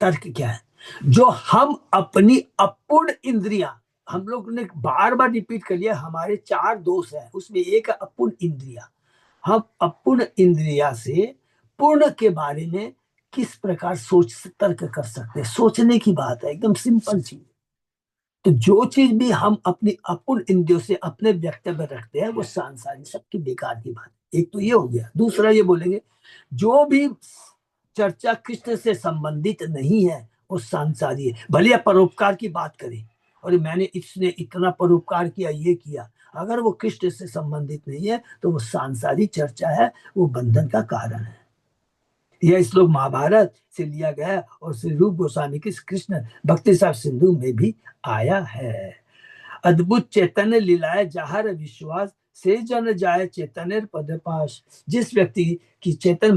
तर्क क्या है? जो हम अपनी अपूर्ण इंद्रिया, हम लोग ने बार बार रिपीट कर लिया, हमारे 4 दोष है, उसमें एक है अपूर्ण इंद्रिया। हम अपूर्ण इंद्रिया से पूर्ण के बारे में किस प्रकार सोच तर्क कर सकते हैं? सोचने की बात है, एकदम सिंपल चीज। तो जो चीज भी हम अपनी अपूर्ण इंद्रियों से अपने वक्तव्य रखते हैं, वो सांसारिक सबकी बेकार की बात है। एक तो ये हो गया। दूसरा ये बोलेंगे, जो भी चर्चा कृष्ण से संबंधित नहीं है वो सांसारी है। भले आप परोपकार की बात करें, और मैंने इसने इतना परोपकार किया, ये किया, अगर वो कृष्ण से संबंधित नहीं है तो वो सांसारिक चर्चा है, वो बंधन का कारण है। यह श्लोक महाभारत से लिया गया है और श्री रूप गोस्वामी की कृष्ण भक्ति साहिब सिंधु में भी आया है। अद्भुत चैतन्य लीलाए जहार विश्वास से जन जाए चैतन्य पदपाश। जिस व्यक्ति की चेतन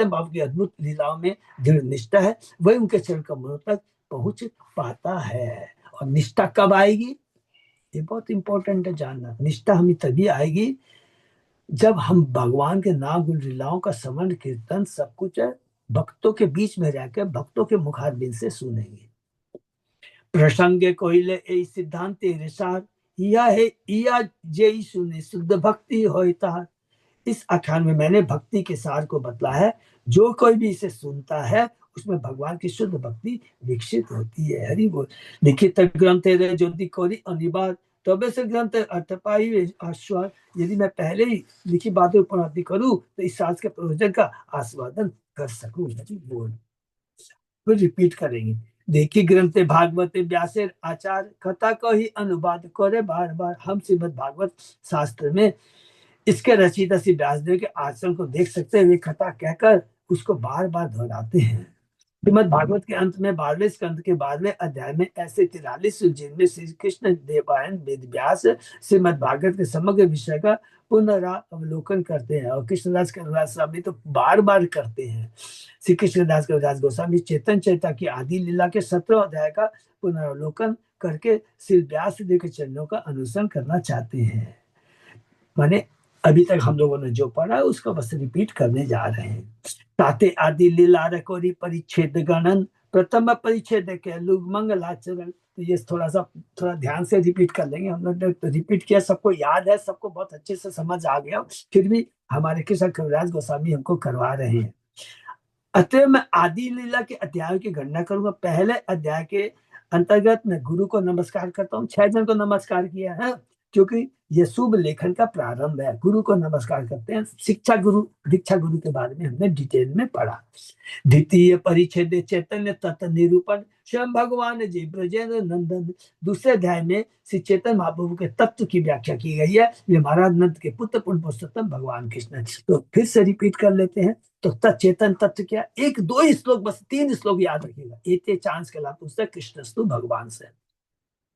बाबू की अद्भुत लीलाओं में दृढ़ निष्ठा है, वही उनके चरण कमलों तक पहुंच पाता है। और निष्ठा कब आएगी? ये बहुत इंपॉर्टेंट है जानना। निष्ठा हमें तभी आएगी जब हम भगवान के नाम गुण लीलाओं का समन कीर्तन सब कुछ है भक्तों के बीच में रहकर भक्तों के मुखारबिंद से सुनेंगे। प्रसंगे कोइले ए सिद्धांत ऋषार यह है, या जय सुने शुद्ध भक्ति होता। इस आख्यान में मैंने भक्ति के सार को बतला है। जो कोई भी इसे सुनता है उसमें भगवान की शुद्ध भक्ति विकसित होती है। हरि बोल। लिखित ग्रंथ ज्योति कोरी अनिवार्य तबे से ग्रंथ अर्थ पाई आश्वाद। यदि मैं पहले ही लिखी बातें उपलब्धि करूं तो इस शास्त्र के प्रयोजन का आस्वादन कर सकूं। हरि बोल। फिर रिपीट करेंगे। देखी ग्रंथे भागवते व्यासेर आचार कथा को ही अनुवाद करे बार बार। हम श्रीमद भागवत शास्त्र में इसके रचयिता श्री व्यासदेव के आचरण को देख सकते हैं। वे कथा कहकर उसको बार बार दोहराते हैं। श्रीमद भागवत के अंत में 12वें स्कंद के 12वें अध्याय में ऐसे 43 जिनमें श्री कृष्ण देवायन वेद व्यास श्रीमद भागवत के समग्र विषय का पुनरावलोकन करते हैं। और कृष्णदास कविराज स्वामी तो बार बार करते हैं। श्री कृष्णदास कविराज गोस्वामी चेतन चैता की आदि लीला के 17 अध्याय का पुनरावलोकन करके श्री व्यास देव के चरणों का अनुसरण करना चाहते हैं। माने अभी तक हम लोगों ने जो पढ़ा है उसको बस रिपीट करने जा रहे हैं। ताते आदि लीला रकोरी परिच्छेद गणन प्रथम परिच्छेद के लुग मंगलाचरण। तो ये थोड़ा ध्यान से रिपीट कर लेंगे। हम लोग ने रिपीट किया, सबको याद है, सबको बहुत अच्छे से समझ आ गया, फिर भी हमारे कृष्ण कविराज गोस्वामी हमको करवा रहे हैं। अतः मैं आदि लीला के अध्याय की गणना करूंगा। पहले अध्याय के अंतर्गत मैं गुरु को नमस्कार करता हूँ। 6 जन को नमस्कार किया है क्योंकि ये शुभ लेखन का प्रारंभ है। गुरु को नमस्कार करते हैं। शिक्षा गुरु दीक्षा गुरु के बारे में हमने डिटेल में पढ़ा। द्वितीय परिच्छेद चैतन्य तत्व निरूपण स्वयं भगवान जी ब्रजेंद्र नंदन। दूसरे अध्याय में श्री चैतन्य महाप्रभु के तत्व की व्याख्या की गई है। ये महाराज नंद के पुत्र पूर्ण पुरुषोत्तम भगवान कृष्ण। तो फिर से रिपीट कर लेते हैं। तो चेतन तत्व क्या? 1-2 श्लोक, बस 3 श्लोक याद रखिएगा। एते चांस के लाभ पुस्तक कृष्णस्तु भगवान से।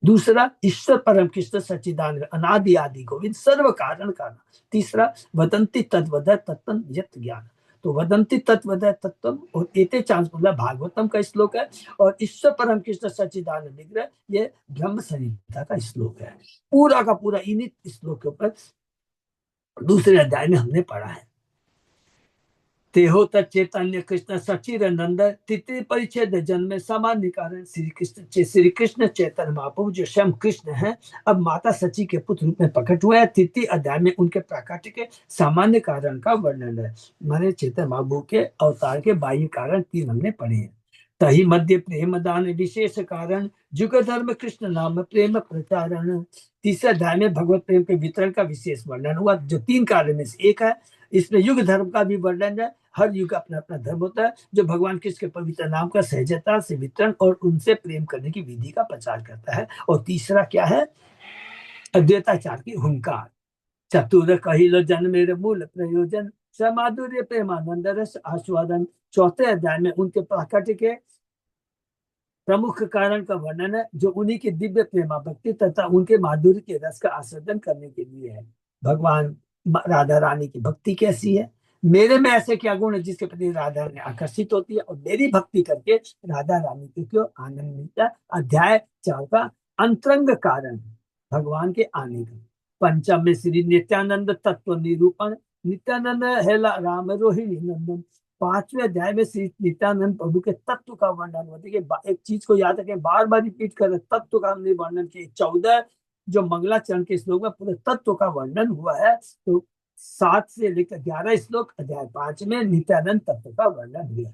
दूसरा ईश्वर परम कृष्ण सच्चिदानंद अनादि आदि गोविंद सर्व कारण कारण। तीसरा वदंती तत्वद तत्व यत ज्ञान। तो वदंती तत्वद तत्व और एते चांस मतलब भागवतम का श्लोक है, और ईश्वर परम कृष्ण सच्चिदानंद विग्रह ये ब्रह्म संहिता का श्लोक है। पूरा का पूरा इन्हीं श्लोक के ऊपर दूसरे अध्याय में हमने पढ़ा है। तेहो चैतन्य कृष्ण सचिर नंद तृतीय परिच्छेद जन्म में सामान्य कारण श्री कृष्ण चैतन्य महाप्रभु जो स्वयं कृष्ण है, अब माता सची के पुत्र रूप में प्रकट हुए हैं। तृतीय अध्याय में उनके प्राकट्य के सामान्य कारण का वर्णन है। माने चैतन्य महाप्रभु के अवतार के बाह्य कारण तीन हमने पढ़े हैं। तही मध्य प्रेम दान विशेष कारण जुग धर्म कृष्ण नाम प्रेम प्रचारण। तीसरे अध्याय में भगवत प्रेम के वितरण का विशेष वर्णन हुआ, जो तीन कार्य में से एक है। इसमें युग धर्म का भी वर्णन है। हर युग अपना अपना धर्म होता है जो भगवान कृष्ण के पवित्र नाम का सहजता से वितरण और उनसे प्रेम करने की विधि का प्रचार करता है। और तीसरा क्या है? अद्वैताचार की हुंकार। चतुर कहिलो जन मेरे मूल प्रयोजन समाधुर्य प्रेमानंद रस आस्वादन। चौथे अध्याय में उनके प्राकट्य के प्रमुख कारण का वर्णन है, जो उन्हीं की दिव्य प्रेमा भक्ति तथा उनके माधुर्य के रस का आस्वादन करने के लिए है। भगवान राधा रानी की भक्ति कैसी है? मेरे में ऐसे क्या गुण है जिसके प्रति राधा रानी आकर्षित होती है और मेरी भक्ति करके राधा रानी को क्यों आनंद मिलता है। अध्याय 4 का अंतरंग कारण भगवान के आने का। पंचम में श्री नित्यानंद तत्व निरूपण। नित्यानंद है राम रोहिणी नंदन। 5वें अध्याय में श्री नित्यानंद प्रभु के तत्व का वर्णन होता है कि एक चीज को याद रखें, बार बार रिपीट कर तत्व का हमने वर्णन किया। 14 जो मंगलाचरण के श्लोक में पूरे तत्व का वर्णन हुआ है। तो 7 से लेकर 11 श्लोक अध्याय 5 में नित्यानंद तत्व का वर्णन हुआ।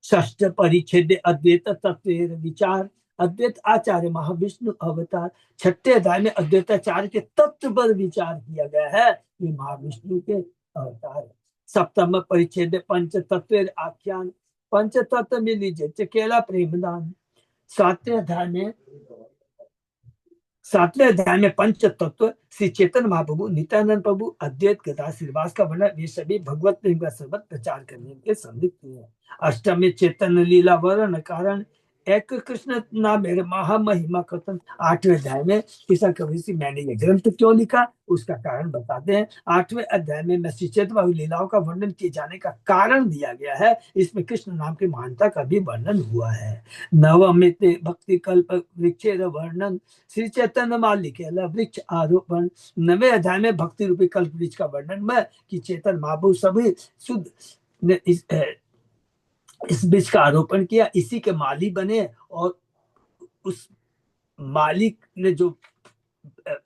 षष्ठ परिच्छेद अद्वैत तत्व विचार। अद्वैत आचार्य महाविष्णु अवतार। 6ठे अध्याय में अद्वैताचार्य के तत्व पर विचार किया गया है। ये महाविष्णु के अवतार है। सप्तम परिच्छेद पंच तत्व आख्यान। पंच तत्व में लीजिए चकेला प्रेमदान। 7वें अध्याय में पंच तत्व श्री चेतन महाप्रभु नित्यानंद प्रभु अद्वैत गदा श्रीवास का वर्णन, ये सभी भगवत प्रेम का सर्वत प्रचार करने के संदिग्ध हैं। अष्टम में चेतन लीला वर्ण कारण एक कृष्ण नाम मेरे महामहिमा कथन। 8वें अध्याय में किसा कवि से मैंने ये ग्रंथ क्यों लिखा उसका कारण बताते हैं। 8वें अध्याय में मैं श्री चैतन्य महाप्रभु लीलाओं का वर्णन किए जाने का कारण दिया गया है। इसमें कृष्ण नाम की महानता का भी वर्णन हुआ है। नवमित भक्ति कल्प वृक्ष वर्णन श्री चैतन्य मालिक वृक्ष आरोपण। 9वें अध्याय में भक्ति रूपी कल्प वृक्ष का वर्णन में कि चेतन महाप्रभु सभी शुद्ध ने इस वृक्ष का आरोपण किया, इसी के माली बने और उस मालिक ने जो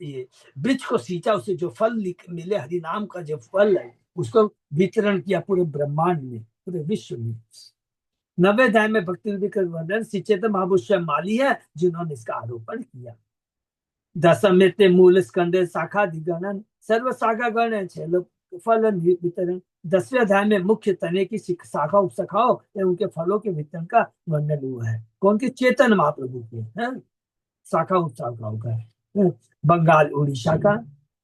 ये वृक्ष को सींचा उससे जो फल मिले हरिनाम का जो फल है उसको वितरण किया पूरे ब्रह्मांड में पूरे विश्व में। 9वें अध्याय में भक्ति रूपी कल्प वर्णन श्री चैतन्य महाप्रभु स्वयं माली है जिन्होंने इसका आरोपण किया। 10वें मूल स्कंद शाखा दिगणन सर्व शाखा गण है 6 फल वितरण। 10वें अध्याय में मुख्य तने की शाखा उपशाखाओं एवं उनके फलों के वितरण का वर्णन हुआ है। कौन के? चेतन महाप्रभु के हैं शाखा उपशाखाओं का। बंगाल उड़ीसा का,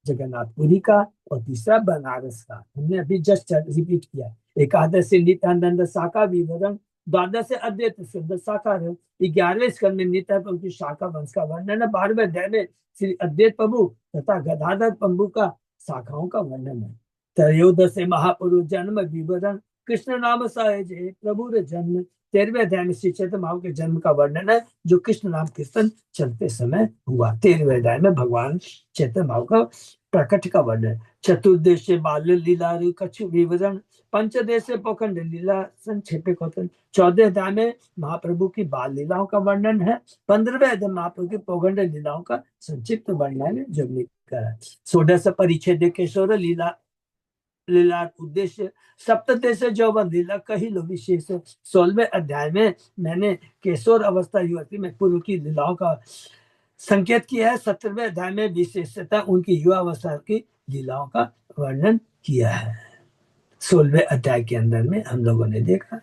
जगन्नाथपुरी का और तीसरा बनारस का। हमने अभी जस्ट रिपीट किया। एकादशी नित्यानंद शाखा विवरण। 12 अद्वैत सिद्ध शाखा है। 11वें स्कंद में नित्यानंद की शाखा वंश का वर्णन है। 12वें अध्याय में श्री अद्वैत प्रभु तथा गदाधर प्रभु का शाखाओं का वर्णन है। त्रयोदश महापुरुष जन्म विवरण। कृष्ण नाम सहज प्रभु जन्म। 13वें अध्याय में श्री चैतन्य महाप्रभु के जन्म का वर्णन है जो कृष्ण नाम कीर्तन चलते समय हुआ। 13वें अध्याय में भगवान चैतन्य महाप्रभु का प्रकट का वर्णन। चतुर्देश बाल्य लीला कछु विवरण। पंचदेश पोखंड लीला संक्षेप कथन। 14वें अध्याय में महाप्रभु की बाल लीलाओं का वर्णन है। 15वें अध्याय महाप्रभु की पोखंड लीलाओं का संक्षिप्त वर्णन है जो लिखा है। 16 परिच्छेद किशोर लीला लीला उद्देश्य। सप्तदेश जौवन लीला कही लो विशेष। 16वें अध्याय में मैंने किशोर अवस्था युवती में पूर्व की लीलाओं का संकेत किया है। 17वें अध्याय में विशेषता उनकी युवा अवस्था की लीलाओं का वर्णन किया है। 16वें अध्याय के अंदर में हम लोगों ने देखा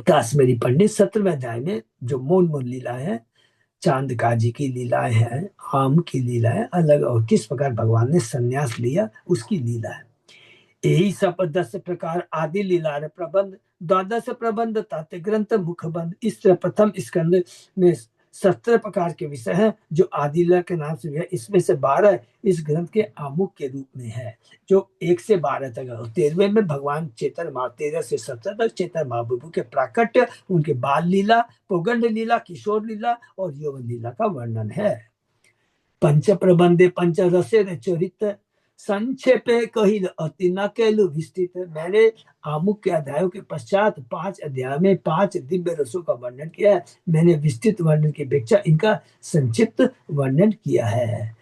काश्मीरी पंडित। 17वें अध्याय में जो मोन मोन लीला है, चांद काजी की लीलाएं हैं, आम की लीला है अलग, और किस प्रकार भगवान ने संन्यास लिया उसकी लीला है। यही सब 10 प्रकार आदि लीला प्रबंध। 12 प्रबंध तात्य ग्रंथ मुखबंध। इस प्रथम स्कंद में 17 प्रकार के विषय हैं जो आदि लीला के नाम से भी है। इसमें से 12 इस ग्रंथ के आमुख के रूप में है, जो 1 से 12 तक है। 13वें में भगवान चैतन्य महा 13 से 17 तक चैतन्य महाप्रभु के प्राकट्य, उनके बाल लीला, पौगंड लीला, किशोर लीला और यौवन लीला का वर्णन है। पंच प्रबंधे पंच रसे चरित संक्षेपे कहिल अति न कैलु विस्तृत। मैंने आमुख के अध्यायों के पश्चात 5 अध्याय में 5 दिव्य रसों का वर्णन किया है। मैंने विस्तृत वर्णन की अपेक्षा इनका संक्षिप्त वर्णन किया है।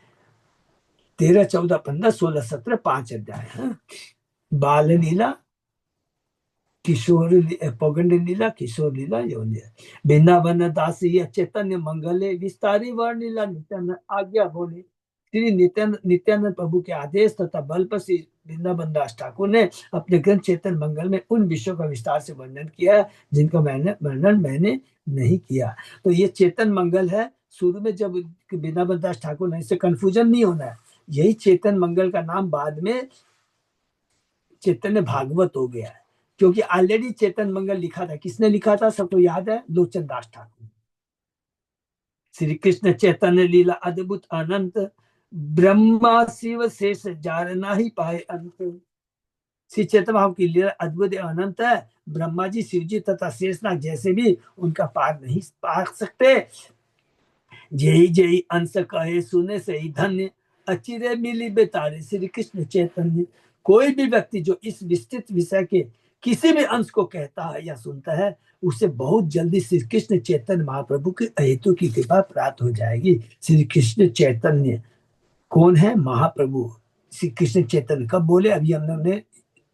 13, 14, 15, 16, 17 5 अध्याय हैं। बाल लीला, किशोर पौगंड लीला, किशोर लीला, यौन लीला। वृंदावन दास चैतन्य मंगले विस्तारी वर्णिला नित्यानंद आज्ञा बोले। श्री नित्यानंद प्रभु के आदेश तथा बल पर श्री वृंदावन दास ठाकुर ने अपने ग्रंथ चैतन्य मंगल में उन विषयों का विस्तार से वर्णन किया है जिनका वर्णन मैंने नहीं किया। तो ये चेतन मंगल है। शुरू में जब वृंदावन दास ठाकुर ने, इससे कंफ्यूजन नहीं होना है, यही चेतन मंगल का नाम बाद में चैतन्य भागवत हो गया है, क्योंकि ऑलरेडी चेतन मंगल लिखा था। किसने लिखा था? सबको याद है, लोचन दास ठाकुर। श्री कृष्ण चैतन्य लीला अद्भुत अनंत, ब्रह्मा शिव शेष जार ना ही पाए अंत। श्री चैतन्य महाप्रभु की लीला अद्भुत अनंत है। ब्रह्मा जी, शिव जी तथा शेषनाग जैसे भी उनका पार नहीं पा सकते। जय जय अंश कहे सुने से ही धन्य, अचिरे मिली बेतारे श्री कृष्ण चैतन्य। कोई भी व्यक्ति जो इस विस्तृत विषय के किसी भी अंश को कहता है या सुनता है, उसे बहुत जल्दी श्री कृष्ण चैतन्य महाप्रभु की अहेतु की कृपा प्राप्त हो जाएगी। श्री कृष्ण चैतन्य कौन है? महाप्रभु श्री कृष्ण चैतन्य। कब बोले? अभी हमने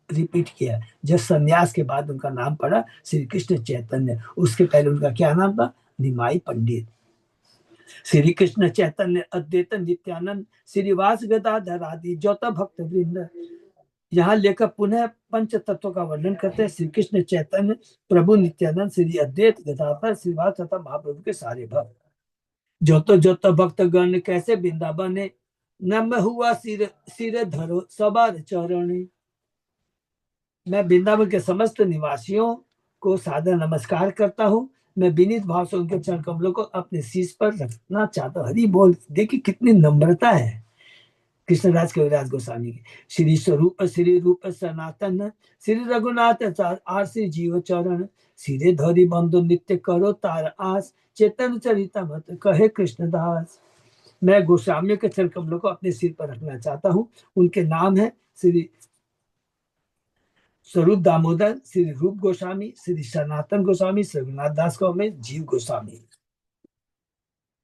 रिपीट किया, जब संन्यास के बाद उनका नाम पड़ा श्री कृष्ण चैतन्य। उसके पहले उनका क्या नाम था? निमाई पंडित। श्री कृष्ण चैतन्य अद्वैत नित्यानंद श्रीवास गदाधर आदि ज्योता भक्त वृंद। यहाँ लेकर पुनः पंच तत्वों का वर्णन करते हैं। श्री कृष्ण चैतन्य प्रभु नित्यानंद श्री अद्वैत गदाधर श्रीवास तथा महाप्रभु के सारे भक्त। ज्योतो भक्त गण कैसे वृंदावन नम हुआ सिर धरो सबार चरण। मैं वृंदावन के समस्त निवासियों को सादर नमस्कार करता हूँ। मैं विनीत भाव से उनके चरण कमलों को अपने शीश पर रखना चाहता हूँ। हरि बोल। देखिए कितनी नम्रता है कृष्णदास कविराज गोस्वामी की। श्री स्वरूप श्री रूप सनातन श्री रघुनाथ आरसी जीव चरण, सिरे धरी बंधु नित्य करो तार आस, चेतन चरिता मत कहे कृष्णदास। मैं गोस्वामियों के चरण कमलों को अपने सिर पर रखना चाहता हूँ। उनके नाम है श्री स्वरूप दामोदर, श्री रूप गोस्वामी, श्री सनातन गोस्वामी, श्री रघुनाथ दास गोस्वामी, जीव गोस्वामी।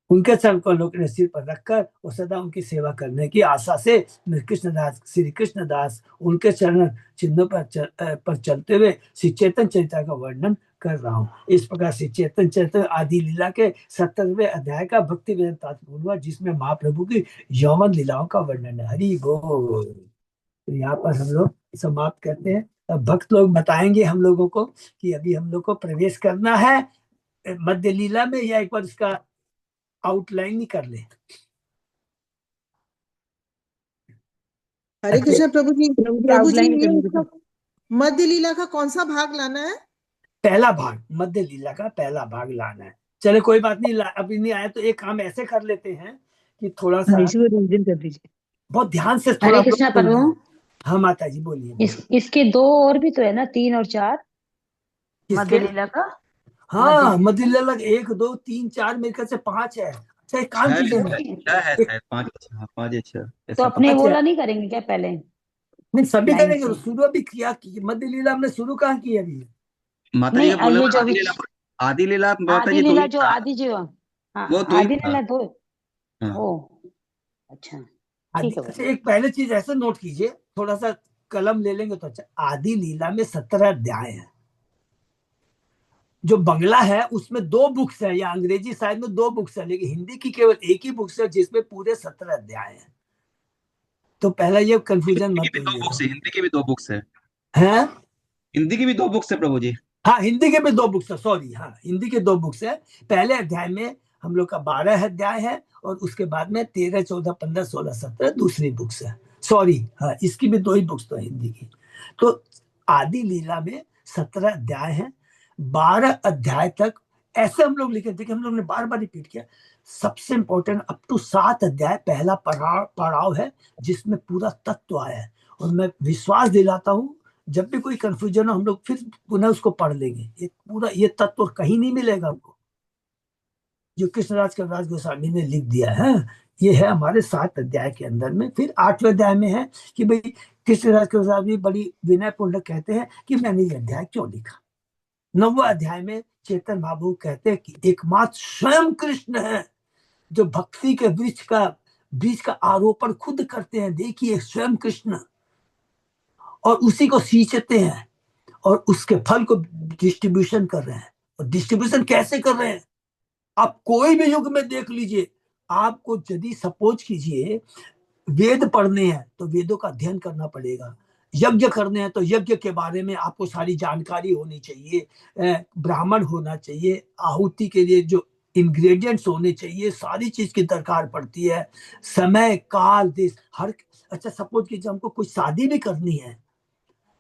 उनके चरण कमलों को सिर पर रखकर और सदा उनकी सेवा करने की आशा से मैं कृष्णदास श्री कृष्णदास उनके चरण चिन्हों पर चलते हुए श्री चैतन्य चरिता का वर्णन कर रहा हूँ। इस प्रकार श्री चैतन्य चरित्र आदि लीला के 17वें अध्याय का भक्ति वेदांत तात्पर्य हुआ, जिसमें महाप्रभु की यौवन लीलाओं का वर्णन है। हरि बोल। तो यहाँ पर हम लोग समाप्त करते हैं। अब भक्त लोग बताएंगे हम लोगों को कि अभी हम लोग को प्रवेश करना है मध्य लीला में, या एक बार उसका आउटलाइन ही कर ले। हरे कृष्ण प्रभु जी। प्रभु जी, outline ये करने इसका मध्य लीला का कौन सा भाग लाना है? पहला भाग, मध्य लीला का पहला भाग लाना है। चले कोई बात नहीं, अभी नहीं आया तो एक काम ऐसे कर लेते हैं कि थोड़ा सा रिवीजन कर दीजिए। बहुत ध्यान से थोड़ा। हरे कृष्णा प्रभु, हाँ माता जी बोलिए। इसके 2 और भी तो है ना, 3 और 4 मध्य किसके? लीला का। हाँ मध्य लीला 1 2 3 4 मेरे ख्याल से 5 है। अच्छा एक काम कीजिए ना, क्या है शायद 5 5 6 तो अपने बोला नहीं करेंगे क्या पहले? नहीं सभी लाइन करेंगे। से। शुरू अभी किया मध्य लीला हमने शुरू कहाँ की अभी? माता जी नहीं, का बोला ये जो आदि अभी लीला, आदि लीला माता आदि जी 2 लीला ही जो था। आदि जो, हाँ वो 2 ही आदि था। लीला 2। हाँ। ओ अच्छा, ठीक है अच्छा एक पहले चीज ऐसे नोट कीजिए, थोड़ा सा कलम ले लेंगे तो अच्छा। आदि लीला में 17 अध्याय है। जो बंगला है उसमें 2 बुक्स है, या अंग्रेजी साइड में 2 बुक्स है, लेकिन हिंदी की केवल एक ही बुक्स है जिसमें पूरे 17 अध्याय है। तो पहला ये कंफ्यूजन मत होइएगा। हिंदी की भी 2 बुक्स है। हैं? हिंदी की भी 2 बुक्स है प्रभु जी। हाँ हिंदी के भी 2 बुक्स है, सॉरी। हाँ हिंदी के 2 बुक्स है। पहले अध्याय में हम लोग का 12 अध्याय है, और उसके बाद में 13 14 15 16 17 दूसरी बुक्स है। सॉरी, हाँ इसकी भी 2 ही बुक्स तो हिंदी की। तो आदि लीला में 17 अध्याय है। 12 अध्याय तक ऐसे हम लोग लिखे। देखिए हम लोग ने बार बार रिपीट किया, सबसे इंपॉर्टेंट अप टू 7 अध्याय पहला पड़ाव है जिसमें पूरा तत्व आया है। और मैं विश्वास दिलाता हूं जब भी कोई कंफ्यूजन हो हम लोग फिर पुनः उसको पढ़ लेंगे। ये पूरा ये तत्व कहीं नहीं मिलेगा हमको जो कृष्णराज कविराज गोस्वामी ने लिख दिया है। ये है हमारे 7 अध्याय के अंदर में। फिर 8वें अध्याय में है कि भाई कृष्णराज कविराज बड़ी विनयपूर्ण कहते हैं कि मैंने ये अध्याय क्यों लिखा। 9वें अध्याय में चेतन महाप्रभु कहते हैं कि एकमात्र स्वयं कृष्ण है जो भक्ति के बीज का आरोपण खुद करते हैं। देखिए स्वयं कृष्ण, और उसी को सींचते हैं और उसके फल को डिस्ट्रीब्यूशन कर रहे हैं। और डिस्ट्रीब्यूशन कैसे कर रहे हैं? आप कोई भी युग में देख लीजिए, आपको यदि सपोज कीजिए वेद पढ़ने हैं तो वेदों का अध्ययन करना पड़ेगा। यज्ञ करने हैं तो यज्ञ के बारे में आपको सारी जानकारी होनी चाहिए, ब्राह्मण होना चाहिए, आहुति के लिए जो इंग्रेडिएंट्स होने चाहिए, सारी चीज की दरकार पड़ती है। समय काल देश हर। अच्छा सपोज कीजिए हमको कुछ शादी भी करनी है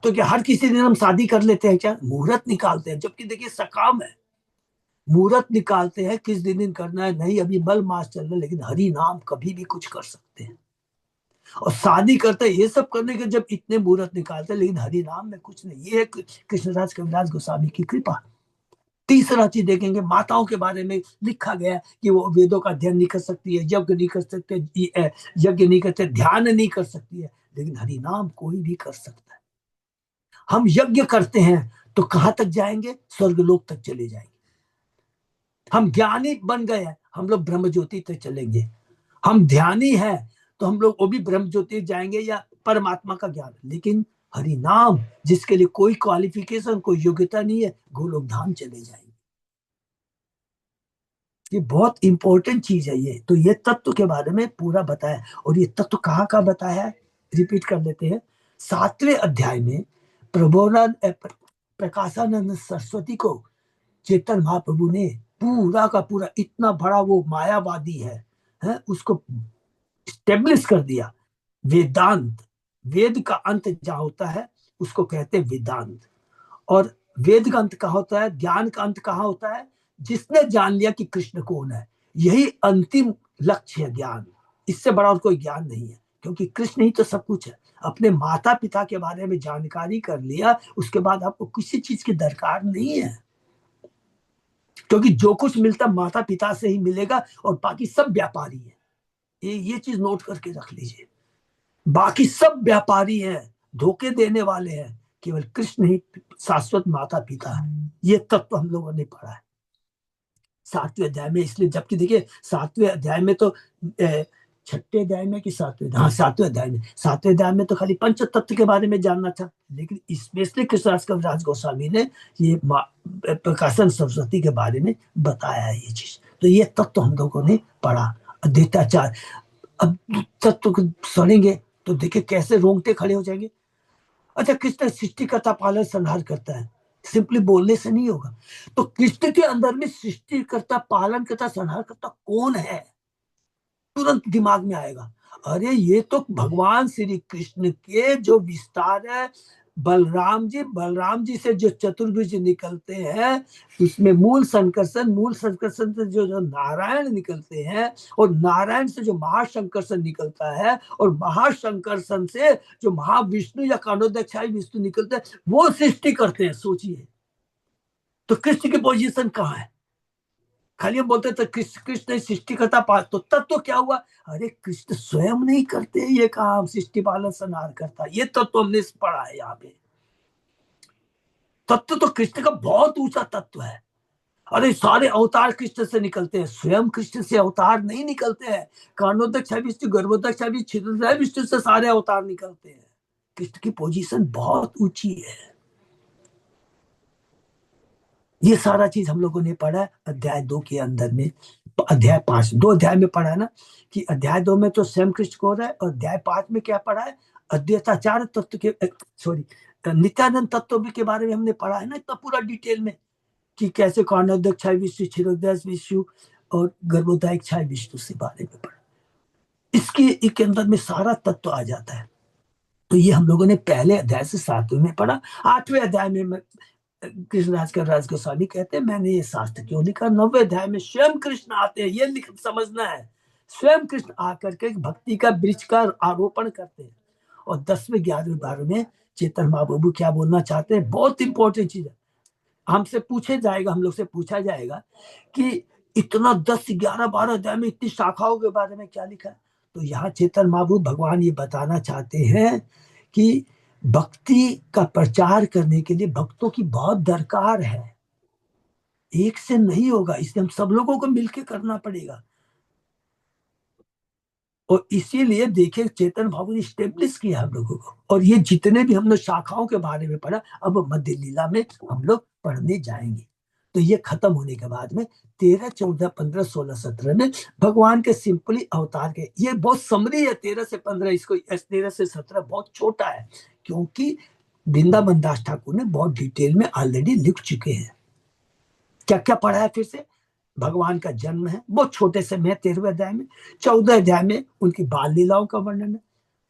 तो क्या हर किसी दिन हम शादी कर लेते हैं क्या? मुहूर्त निकालते हैं, जबकि देखिए सकाम है, मुहूर्त निकालते हैं किस दिन करना है। नहीं अभी मल मास चल रहा है, लेकिन हरि नाम कभी भी कुछ कर सकते हैं। और शादी करते हैं, ये सब करने के जब इतने मुहूर्त निकालते हैं, लेकिन हरि नाम में कुछ नहीं। ये है कृष्णराज कविराज गोस्वामी की कृपा। तीसरा चीज देखेंगे, माताओं के बारे में लिखा गया कि वो वेदों का अध्ययन नहीं कर सकती है, यज्ञ नहीं कर सकते, यज्ञ नहीं करते, ध्यान नहीं कर सकती है, लेकिन हरि नाम कोई भी कर सकता है। हम यज्ञ करते हैं तो कहां तक जाएंगे? स्वर्गलोक तक चले जाएंगे। हम ज्ञानी बन गए हैं, हम लोग ब्रह्म ज्योति तक चलेंगे। हम ध्यानी हैं तो हम लोग वो भी ब्रह्म ज्योति जाएंगे या परमात्मा का ज्ञान। लेकिन हरि नाम जिसके लिए कोई क्वालिफिकेशन कोई योग्यता नहीं है, गोलोक धाम चले जाएंगे। ये बहुत इंपॉर्टेंट चीज है। ये तो ये तत्व के बारे में पूरा बताया। और ये तत्व कहाँ का बताया है, रिपीट कर लेते हैं। 7वें अध्याय में प्रकाशानंद सरस्वती को चेतन महाप्रभु ने पूरा का पूरा, इतना बड़ा वो मायावादी है उसको स्टेब्लिश कर दिया। वेदांत, वेद का अंत जहां होता है उसको कहते हैं वेदांत। और वेद का अंत कहाँ होता है, ज्ञान का अंत कहाँ होता है? जिसने जान लिया कि कृष्ण कौन है, यही अंतिम लक्ष्य है ज्ञान। इससे बड़ा और कोई ज्ञान नहीं है, क्योंकि कृष्ण ही तो सब कुछ है। अपने माता पिता के बारे में जानकारी कर लिया, उसके बाद आपको किसी चीज की दरकार नहीं है, क्योंकि जो कुछ मिलता माता पिता से ही मिलेगा और बाकी सब व्यापारी है। ये चीज नोट करके रख लीजिए, बाकी सब व्यापारी हैं, धोखे देने वाले हैं, केवल कृष्ण ही शाश्वत माता पिता है। ये तत्व हम लोगों ने पढ़ा है 7वें अध्याय में। इसलिए जबकि देखिए 7वें अध्याय में तो 6ठे अध्याय में कि 7वें, हाँ 7वें अध्याय में, 7वें अध्याय में तो खाली पंच तत्व के बारे में जानना था, लेकिन स्पेशली कृष्णदास कविराज गोस्वामी ने ये प्रकाशन सरस्वती के बारे में बताया है ये चीज। तो ये तत्व हम लोगों ने पढ़ा, अद्वैताचार। अब तत्व को सुनेंगे तो देखिए कैसे रोंगटे खड़े हो जाएंगे। अच्छा कृष्ण सृष्टिकर्ता पालन संहार करता है, सिंपली बोलने से नहीं होगा। तो कृष्ण के अंदर में सृष्टिकर्ता पालन करता संहार करता कौन है, तुरंत दिमाग में आएगा, अरे ये तो भगवान श्री कृष्ण के जो विस्तार है। बलराम जी से जो चतुर्भुज निकलते हैं उसमें मूल संकर्षण से जो नारायण निकलते हैं, और नारायण से जो महाशंकर्षण निकलता है, और महाशंकर्षण से जो महाविष्णु या कानोदक्षाई विष्णु निकलते हैं, वो सृष्टि करते हैं। सोचिए तो कृष्ण की पोजीशन कहाँ है? खाली हम बोलते थे कृष्ण सृष्टि करता पाल, तो तत्व क्या हुआ? अरे कृष्ण स्वयं नहीं करते ये काम, सृष्टि पालन संहार करता। ये तत्व हमने पढ़ा है यहाँ पे। तत्व तो कृष्ण का बहुत ऊंचा तत्व है। अरे सारे अवतार कृष्ण से निकलते हैं, स्वयं कृष्ण से अवतार नहीं निकलते हैं। कानोदक्षाई विष्णु, गर्भोदक्षाई विष्णु, छिद्रोदक्षाई विष्णु से सारे अवतार निकलते हैं। कृष्ण की पोजीशन बहुत ऊंची है। ये सारा चीज हम लोगों ने पढ़ा अध्याय 2 के अंदर में। अध्याय 5, 2 अध्याय में पढ़ा ना कि अध्याय 2 में तो स्वयं कृष्ण को हो रहा है, और अध्याय 5 में क्या पढ़ा है? अद्वैताचार तत्व के नित्यानंद तत्व के बारे में हमने पढ़ा है ना इतना पूरा डिटेल में, कि कैसे कानोदक्षाई विष्णु, क्षीरोदय विष्णु और गर्भोदक्षाई विष्णु से बारे में पढ़ा। इसके अंदर में सारा तत्व आ जाता है। तो ये हम लोगों ने पहले अध्याय से 7वें में पढ़ा। 8वें अध्याय में कृष्णराज कविराज गोस्वामी कहते हैं मैंने ये शास्त्र क्यों लिखा, 9वें अध्याय में स्वयं कृष्ण आते हैं, ये समझना है। स्वयं कृष्ण आकर के भक्ति का वृक्ष का आरोपण करते हैं। और 10वें 11वें 12वें में चेतन महाप्रभु क्या बोलना चाहते हैं, बहुत इंपॉर्टेंट चीज है। हमसे पूछे जाएगा, हम लोग से पूछा जाएगा कि इतना 10 11 12 अध्याय में इतनी शाखाओं के बारे में क्या लिखा है। तो यहाँ चेतन महाप्रभु भगवान ये बताना चाहते हैं कि भक्ति का प्रचार करने के लिए भक्तों की बहुत दरकार है, एक से नहीं होगा, इसलिए हम सब लोगों को मिलकर करना पड़ेगा। और इसीलिए देखिए चेतन बाबू ने स्टेब्लिश किया हम लोगों को। और ये जितने भी हम लोग शाखाओं के बारे में पढ़ा, अब मध्य लीला में हम लोग पढ़ने जाएंगे। तो ये खत्म होने के बाद में 13 14 15 16 17 में भगवान के सिंपली अवतार के, ये बहुत समरी है 13 से 15, इसको 13 से 17 बहुत छोटा है, क्योंकि वृंदावन दास ठाकुर ने बहुत डिटेल में ऑलरेडी लिख चुके हैं। क्या क्या पढ़ा है फिर से, भगवान का जन्म है बहुत छोटे से में 13वें अध्याय में, 14 अध्याय में उनकी बाल लीलाओं का वर्णन है,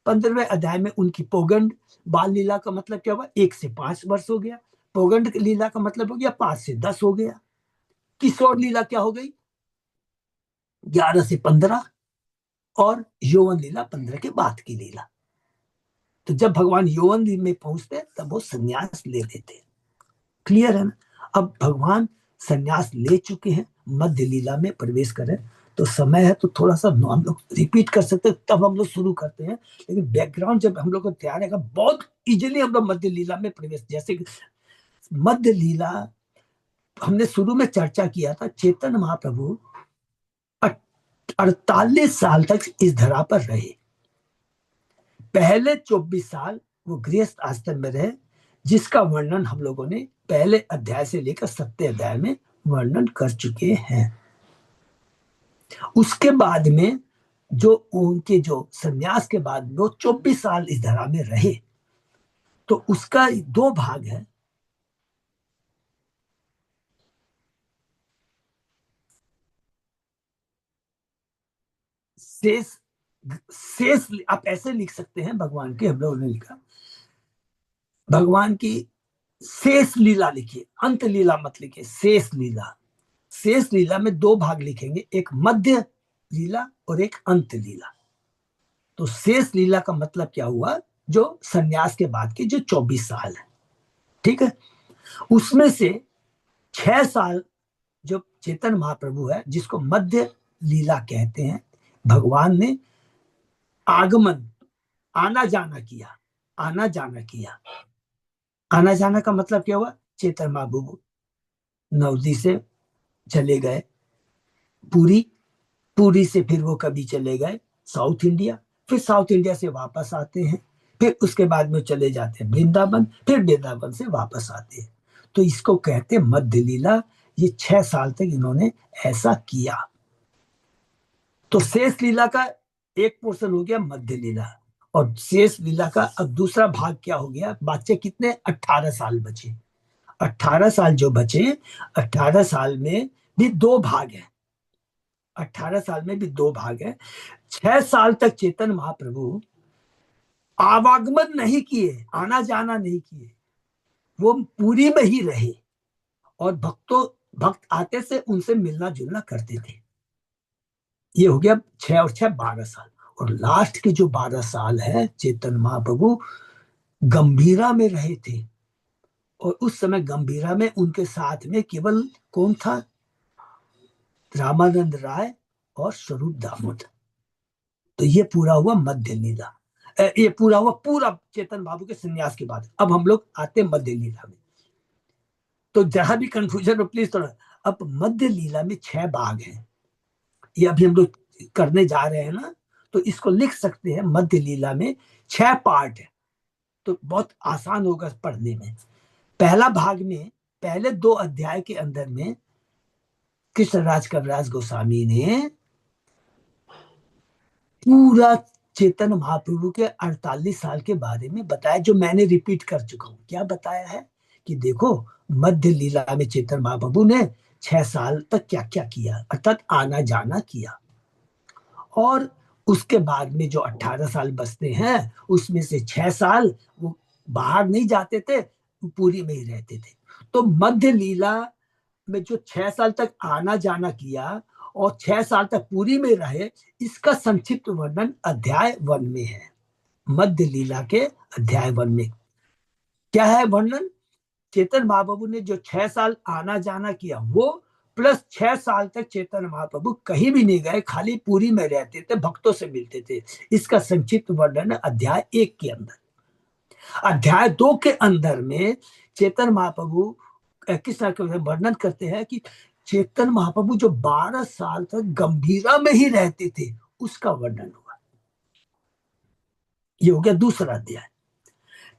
15वें अध्याय में उनकी पोगंड बाल लीला का मतलब क्या हुआ, 1 से 5 वर्ष हो गया, पोगंड लीला का मतलब हो गया 5 से 10 हो गया, किशोर लीला क्या हो गई 11 से 15, और यौवन लीला 15 के बाद की लीला। तो जब भगवान यौवन में पहुंचते तब वो संन्यास ले लेते। क्लियर है ना। अब भगवान संन्यास ले चुके हैं, मध्य लीला में प्रवेश करें। तो समय है तो थोड़ा सा हम लोग रिपीट कर सकते हैं, तब हम लोग शुरू करते हैं। लेकिन बैकग्राउंड जब हम लोग को तैयार रहेगा, बहुत इजीली हम लोग मध्य लीला में प्रवेश, जैसे मध्य लीला हमने शुरू में चर्चा किया था, चेतन महाप्रभु 48 साल तक इस धरा पर रहे। पहले 24 साल वो गृहस्थ आश्रम में रहे, जिसका वर्णन हम लोगों ने पहले अध्याय से लेकर 7वें अध्याय में वर्णन कर चुके हैं। उसके बाद में जो उनके जो संन्यास के बाद वो 24 साल इस धरा में रहे, तो उसका 2 भाग है। शेष आप ऐसे लिख सकते हैं, भगवान के हम लोगों ने लिखा, भगवान की शेष लीला लिखिए, अंत लीला मत लिखिए, शेष लीला। शेष लीला में 2 भाग लिखेंगे, एक मध्य लीला और एक अंत लीला। तो शेष लीला का मतलब क्या हुआ, जो संन्यास के बाद के जो 24 साल है, ठीक है। उसमें से 6 साल जो चेतन महाप्रभु है, जिसको मध्य लीला कहते हैं, भगवान ने आगमन आना जाना किया। आना जाना किया, आना जाना का मतलब क्या हुआ, चेतन महाप्रभु नवदी से चले गए पुरी, पुरी से फिर वो कभी चले गए साउथ इंडिया, फिर साउथ इंडिया से वापस आते हैं, फिर उसके बाद में चले जाते हैं वृंदावन, फिर वृंदावन से वापस आते हैं। तो इसको कहते हैं मध्य लीला। ये 6 साल तक इन्होंने ऐसा किया। तो शेष लीला का एक पोर्शन हो गया मध्य लीला, और शेष लीला का अब दूसरा भाग क्या हो गया, बच्चे कितने 18 साल बचे। 18 साल जो बचे, 18 साल में भी 2 भाग है। 18 साल में भी 2 भाग है। 6 साल तक चेतन महाप्रभु आवागमन नहीं किए, आना जाना नहीं किए, वो पूरी में ही रहे, और भक्त आते से उनसे मिलना जुलना करते थे। ये हो गया 6 और 6 12 साल। और लास्ट के जो 12 साल है, चेतन महाप्रभु गंभीरा में रहे थे, और उस समय गंभीरा में उनके साथ में केवल कौन था, रामानंद राय और स्वरूप दामोदर। तो ये पूरा हुआ मध्य लीला, ये पूरा हुआ पूरा चेतन बाबू के संन्यास के बाद। अब हम लोग आते हैं मध्य लीला में। तो जहां भी कंफ्यूजन हो प्लीज थोड़ा, अब मध्य लीला में 6 भाग हैं, ये अभी हम लोग करने जा रहे हैं ना, तो इसको लिख सकते हैं मध्य लीला में 6 पार्ट है, तो बहुत आसान होगा पढ़ने में। पहला भाग में पहले 2 अध्याय के अंदर में कृष्णराज कविराज गोस्वामी ने पूरा चेतन महाप्रभु के 48 साल के बारे में बताया, जो मैंने रिपीट कर चुका हूं। क्या बताया है कि देखो मध्य लीला में चेतन महाप्रभु ने 6 साल तक क्या क्या किया, अर्थात आना जाना किया। और उसके बाद में जो 18 साल बचते हैं, उसमें से 6 साल वो बाहर नहीं जाते थे, पूरी में ही रहते थे। तो मध्य लीला में जो 6 साल तक आना जाना किया और 6 साल तक पूरी में रहे, इसका संक्षिप्त वर्णन अध्याय 1 में है। मध्य लीला के अध्याय 1 में क्या है वर्णन? चेतन महाप्रभु ने जो 6 साल आना जाना किया वो प्लस 6 साल तक चेतन महाप्रभु कहीं भी नहीं गए, खाली पूरी में रहते थे, भक्तों से मिलते थे। इसका संक्षिप्त वर्णन है अध्याय 1 के अंदर। अध्याय 2 के अंदर में चेतन महाप्रभु किस तरह का वर्णन करते हैं कि चेतन महाप्रभु जो 12 साल तक गंभीरा में ही रहते थे, उसका वर्णन हुआ। ये हो गया दूसरा अध्याय।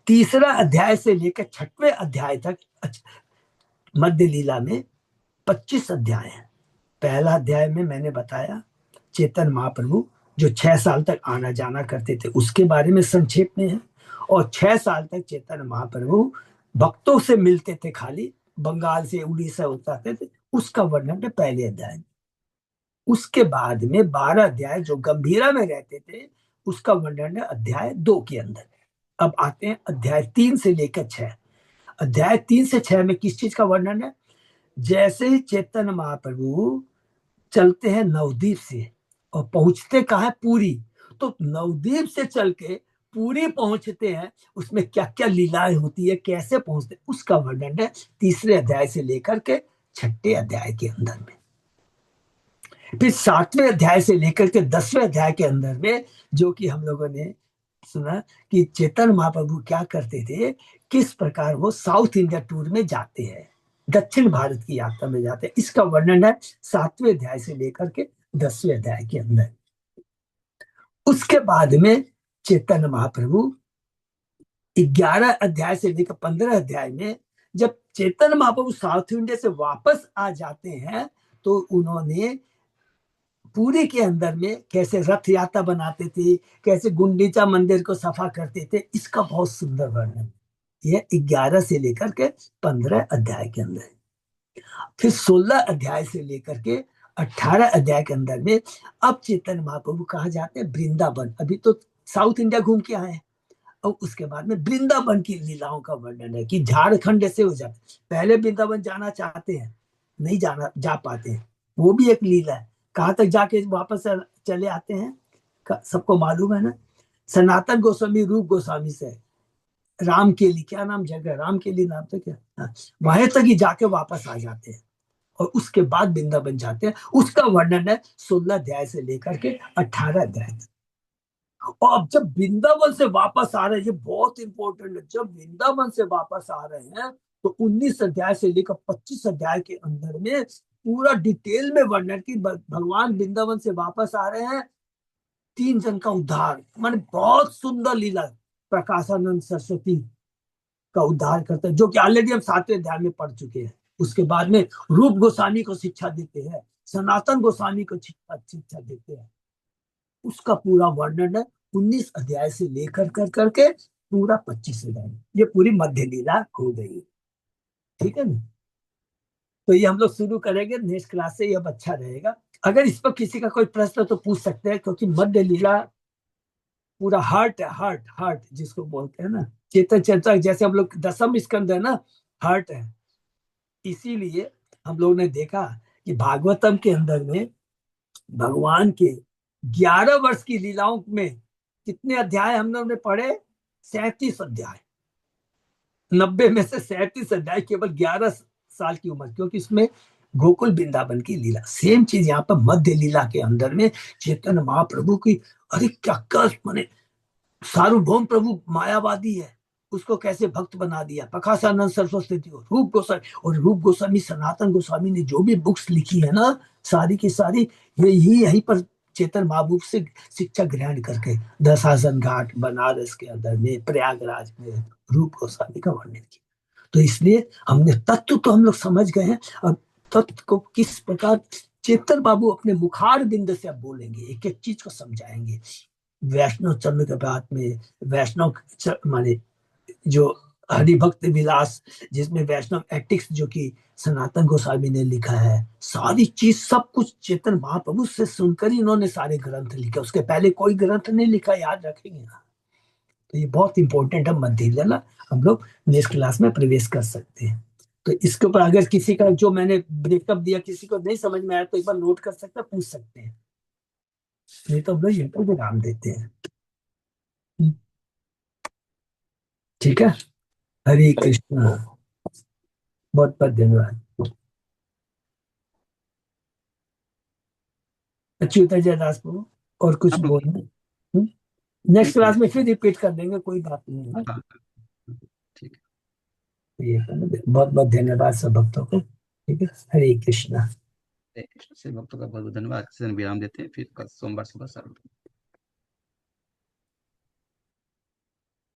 तीसरा अध्याय से लेकर 6वें अध्याय तक मध्य लीला में 25 अध्याय हैं। पहला अध्याय में मैंने बताया चेतन महाप्रभु जो 6 साल तक आना जाना करते थे उसके बारे में संक्षेप में है, और 6 साल तक चेतन महाप्रभु भक्तों से मिलते थे, खाली बंगाल से उड़ीसा उतरते थे, उसका वर्णन है पहले अध्याय। उसके बाद में 12 अध्याय जो गंभीरा में रहते थे उसका वर्णन है अध्याय 2 के अंदर। अब आते हैं अध्याय 3 से लेकर 6। अध्याय 3 से 6 में किस चीज का वर्णन है? जैसे ही चेतन महाप्रभु चलते हैं नवद्वीप से और पहुंचते कहाँ है? पुरी। तो नवद्वीप से चल के पूरी पहुंचते हैं, उसमें क्या क्या लीलाएं होती है, कैसे पहुंचते, उसका वर्णन है तीसरे अध्याय से लेकर के 6ठे अध्याय के अंदर में। फिर 7वें अध्याय से लेकर के 10वें अध्याय के अंदर में जो कि हम लोगों ने सुना कि चेतन महाप्रभु क्या करते थे, किस प्रकार वो साउथ इंडिया टूर में जाते हैं, दक्षिण भारत की यात्रा में जाते हैं, इसका वर्णन है 7वें अध्याय से लेकर के 10वें अध्याय के अंदर। उसके बाद में चेतन महाप्रभु 11 अध्याय से लेकर 15 अध्याय में जब चेतन महाप्रभु साउथ इंडिया से वापस आ जाते हैं तो उन्होंने पूरी के अंदर में कैसे रथ यात्रा बनाते थे, कैसे गुंडीचा मंदिर को सफा करते थे, इसका बहुत सुंदर वर्णन ये 11 से लेकर के 15 अध्याय के अंदर। फिर 16 अध्याय से लेकर के 18 अध्याय के अंदर में अब चेतन महाप्रभु कहा जाते हैं वृंदावन। अभी तो साउथ इंडिया घूम के आए, और उसके बाद में वृंदावन की लीलाओं का वर्णन है कि झारखंड से हो जाते, पहले वृंदावन जाना चाहते हैं, नहीं जा पाते हैं, वो भी एक लीला है। कहाँ तक जाके वापस चले आते हैं, सबको मालूम है ना। सनातन गोस्वामी रूप गोस्वामी से राम के लिए, क्या नाम जगह, राम के लिए नाम था क्या, वहां तक ही जाके वापस आ जाते हैं और उसके बाद वृंदावन जाते हैं। उसका वर्णन है 16 अध्याय से लेकर के 18 अध्याय तक। और अब जब वृंदावन से वापस आ रहे हैं, ये बहुत इंपॉर्टेंट है, जब वृंदावन से वापस आ रहे हैं तो 19 अध्याय से लेकर 25 अध्याय के अंदर में पूरा डिटेल में वर्णन की भगवान वृंदावन से वापस आ रहे हैं, 3 जन का उद्धार, माने बहुत सुंदर लीला। प्रकाशानंद सरस्वती का उद्धार करते हैं, जो कि ऑलरेडी हम 7वें अध्याय में पढ़ चुके हैं। उसके बाद में रूप गोस्वामी को शिक्षा देते हैं, सनातन गोस्वामी को शिक्षा देते हैं, उसका पूरा वर्णन है 19 अध्याय से लेकर करके पूरा 25 अध्याय। ये पूरी मध्य लीला हो गई, ठीक है ना। तो ये हम लोग शुरू करेंगे नेक्स्ट क्लास से, ये अब अच्छा रहेगा। अगर इस पर किसी का कोई प्रश्न तो पूछ सकते हैं, क्योंकि मध्य लीला पूरा हार्ट है, हार्ट जिसको बोलते हैं ना, चेतन चर्चा, जैसे हम लोग 10वें स्कंद है ना, हार्ट है। इसीलिए हम लोग ने देखा कि भागवतम के अंदर में भगवान के 11 वर्ष की लीलाओं में कितने अध्याय हम लोग ने पढ़े? 37 अध्याय। 90 में से 37 अध्याय केवल 11 साल की उम्र, क्योंकि इसमें गोकुल वृंदावन की लीला। सेम चीज यहाँ पर मध्य लीला के अंदर में चेतन महाप्रभु की, अरे क्या कष्ट, माने सार्वभौम प्रभु मायावादी है, उसको कैसे भक्त बना दिया। प्रकाशानंद सरस्वती, रूप गोस्वामी, और रूप गोस्वामी सनातन गोस्वामी ने जो भी बुक्स लिखी है ना, सारी की सारी यही पर चेतन महाप्रभु से शिक्षा ग्रहण करके दशासन घाट बनारस के अंदर में, प्रयागराज में रूप गोस्वामी का वर्णन किया। तो इसलिए हमने तत्व तो हम लोग समझ गए हैं, अब तत्व को किस प्रकार चेतन बाबू अपने मुखार बिंद से अब बोलेंगे, एक एक चीज को समझाएंगे। वैष्णव चंद्र के बाद में वैष्णव माने जो हरिभक्त विलास, जिसमें वैष्णव एटिक्स जो कि सनातन गोस्वामी ने लिखा है, सारी चीज सब कुछ चेतन महाप्रभु से सुनकर ही इन्होंने सारे ग्रंथ लिखे, उसके पहले कोई ग्रंथ नहीं लिखा, याद रखेंगे ना। तो ये बहुत इंपॉर्टेंट है मध्य लीला। हम लोग नेक्स्ट क्लास में प्रवेश कर सकते हैं। तो इसके ऊपर अगर किसी का जो मैंने ब्रेकअप दिया किसी को नहीं समझ में आया तो एक बार नोट कर सकता, पूछ सकते हैं, नहीं तो हम लोग यहीं पर विराम देते हैं। ठीक है, हरे कृष्णा, बहुत बहुत धन्यवाद। अच्युता जयदास प्रभु और कुछ हाँ प्रभु जी। बोलना? नेक्स्ट क्लास में फिर रिपीट कर देंगे, कोई बात नहीं है। हाँ ठीक है। ये बहुत बहुत धन्यवाद सब भक्तों को। ठीक है, हरे कृष्णा। से भक्तों का बहुत बहुत धन्यवाद। विराम देते हैं, फिर कल सोमवार सुबह 7 बजे।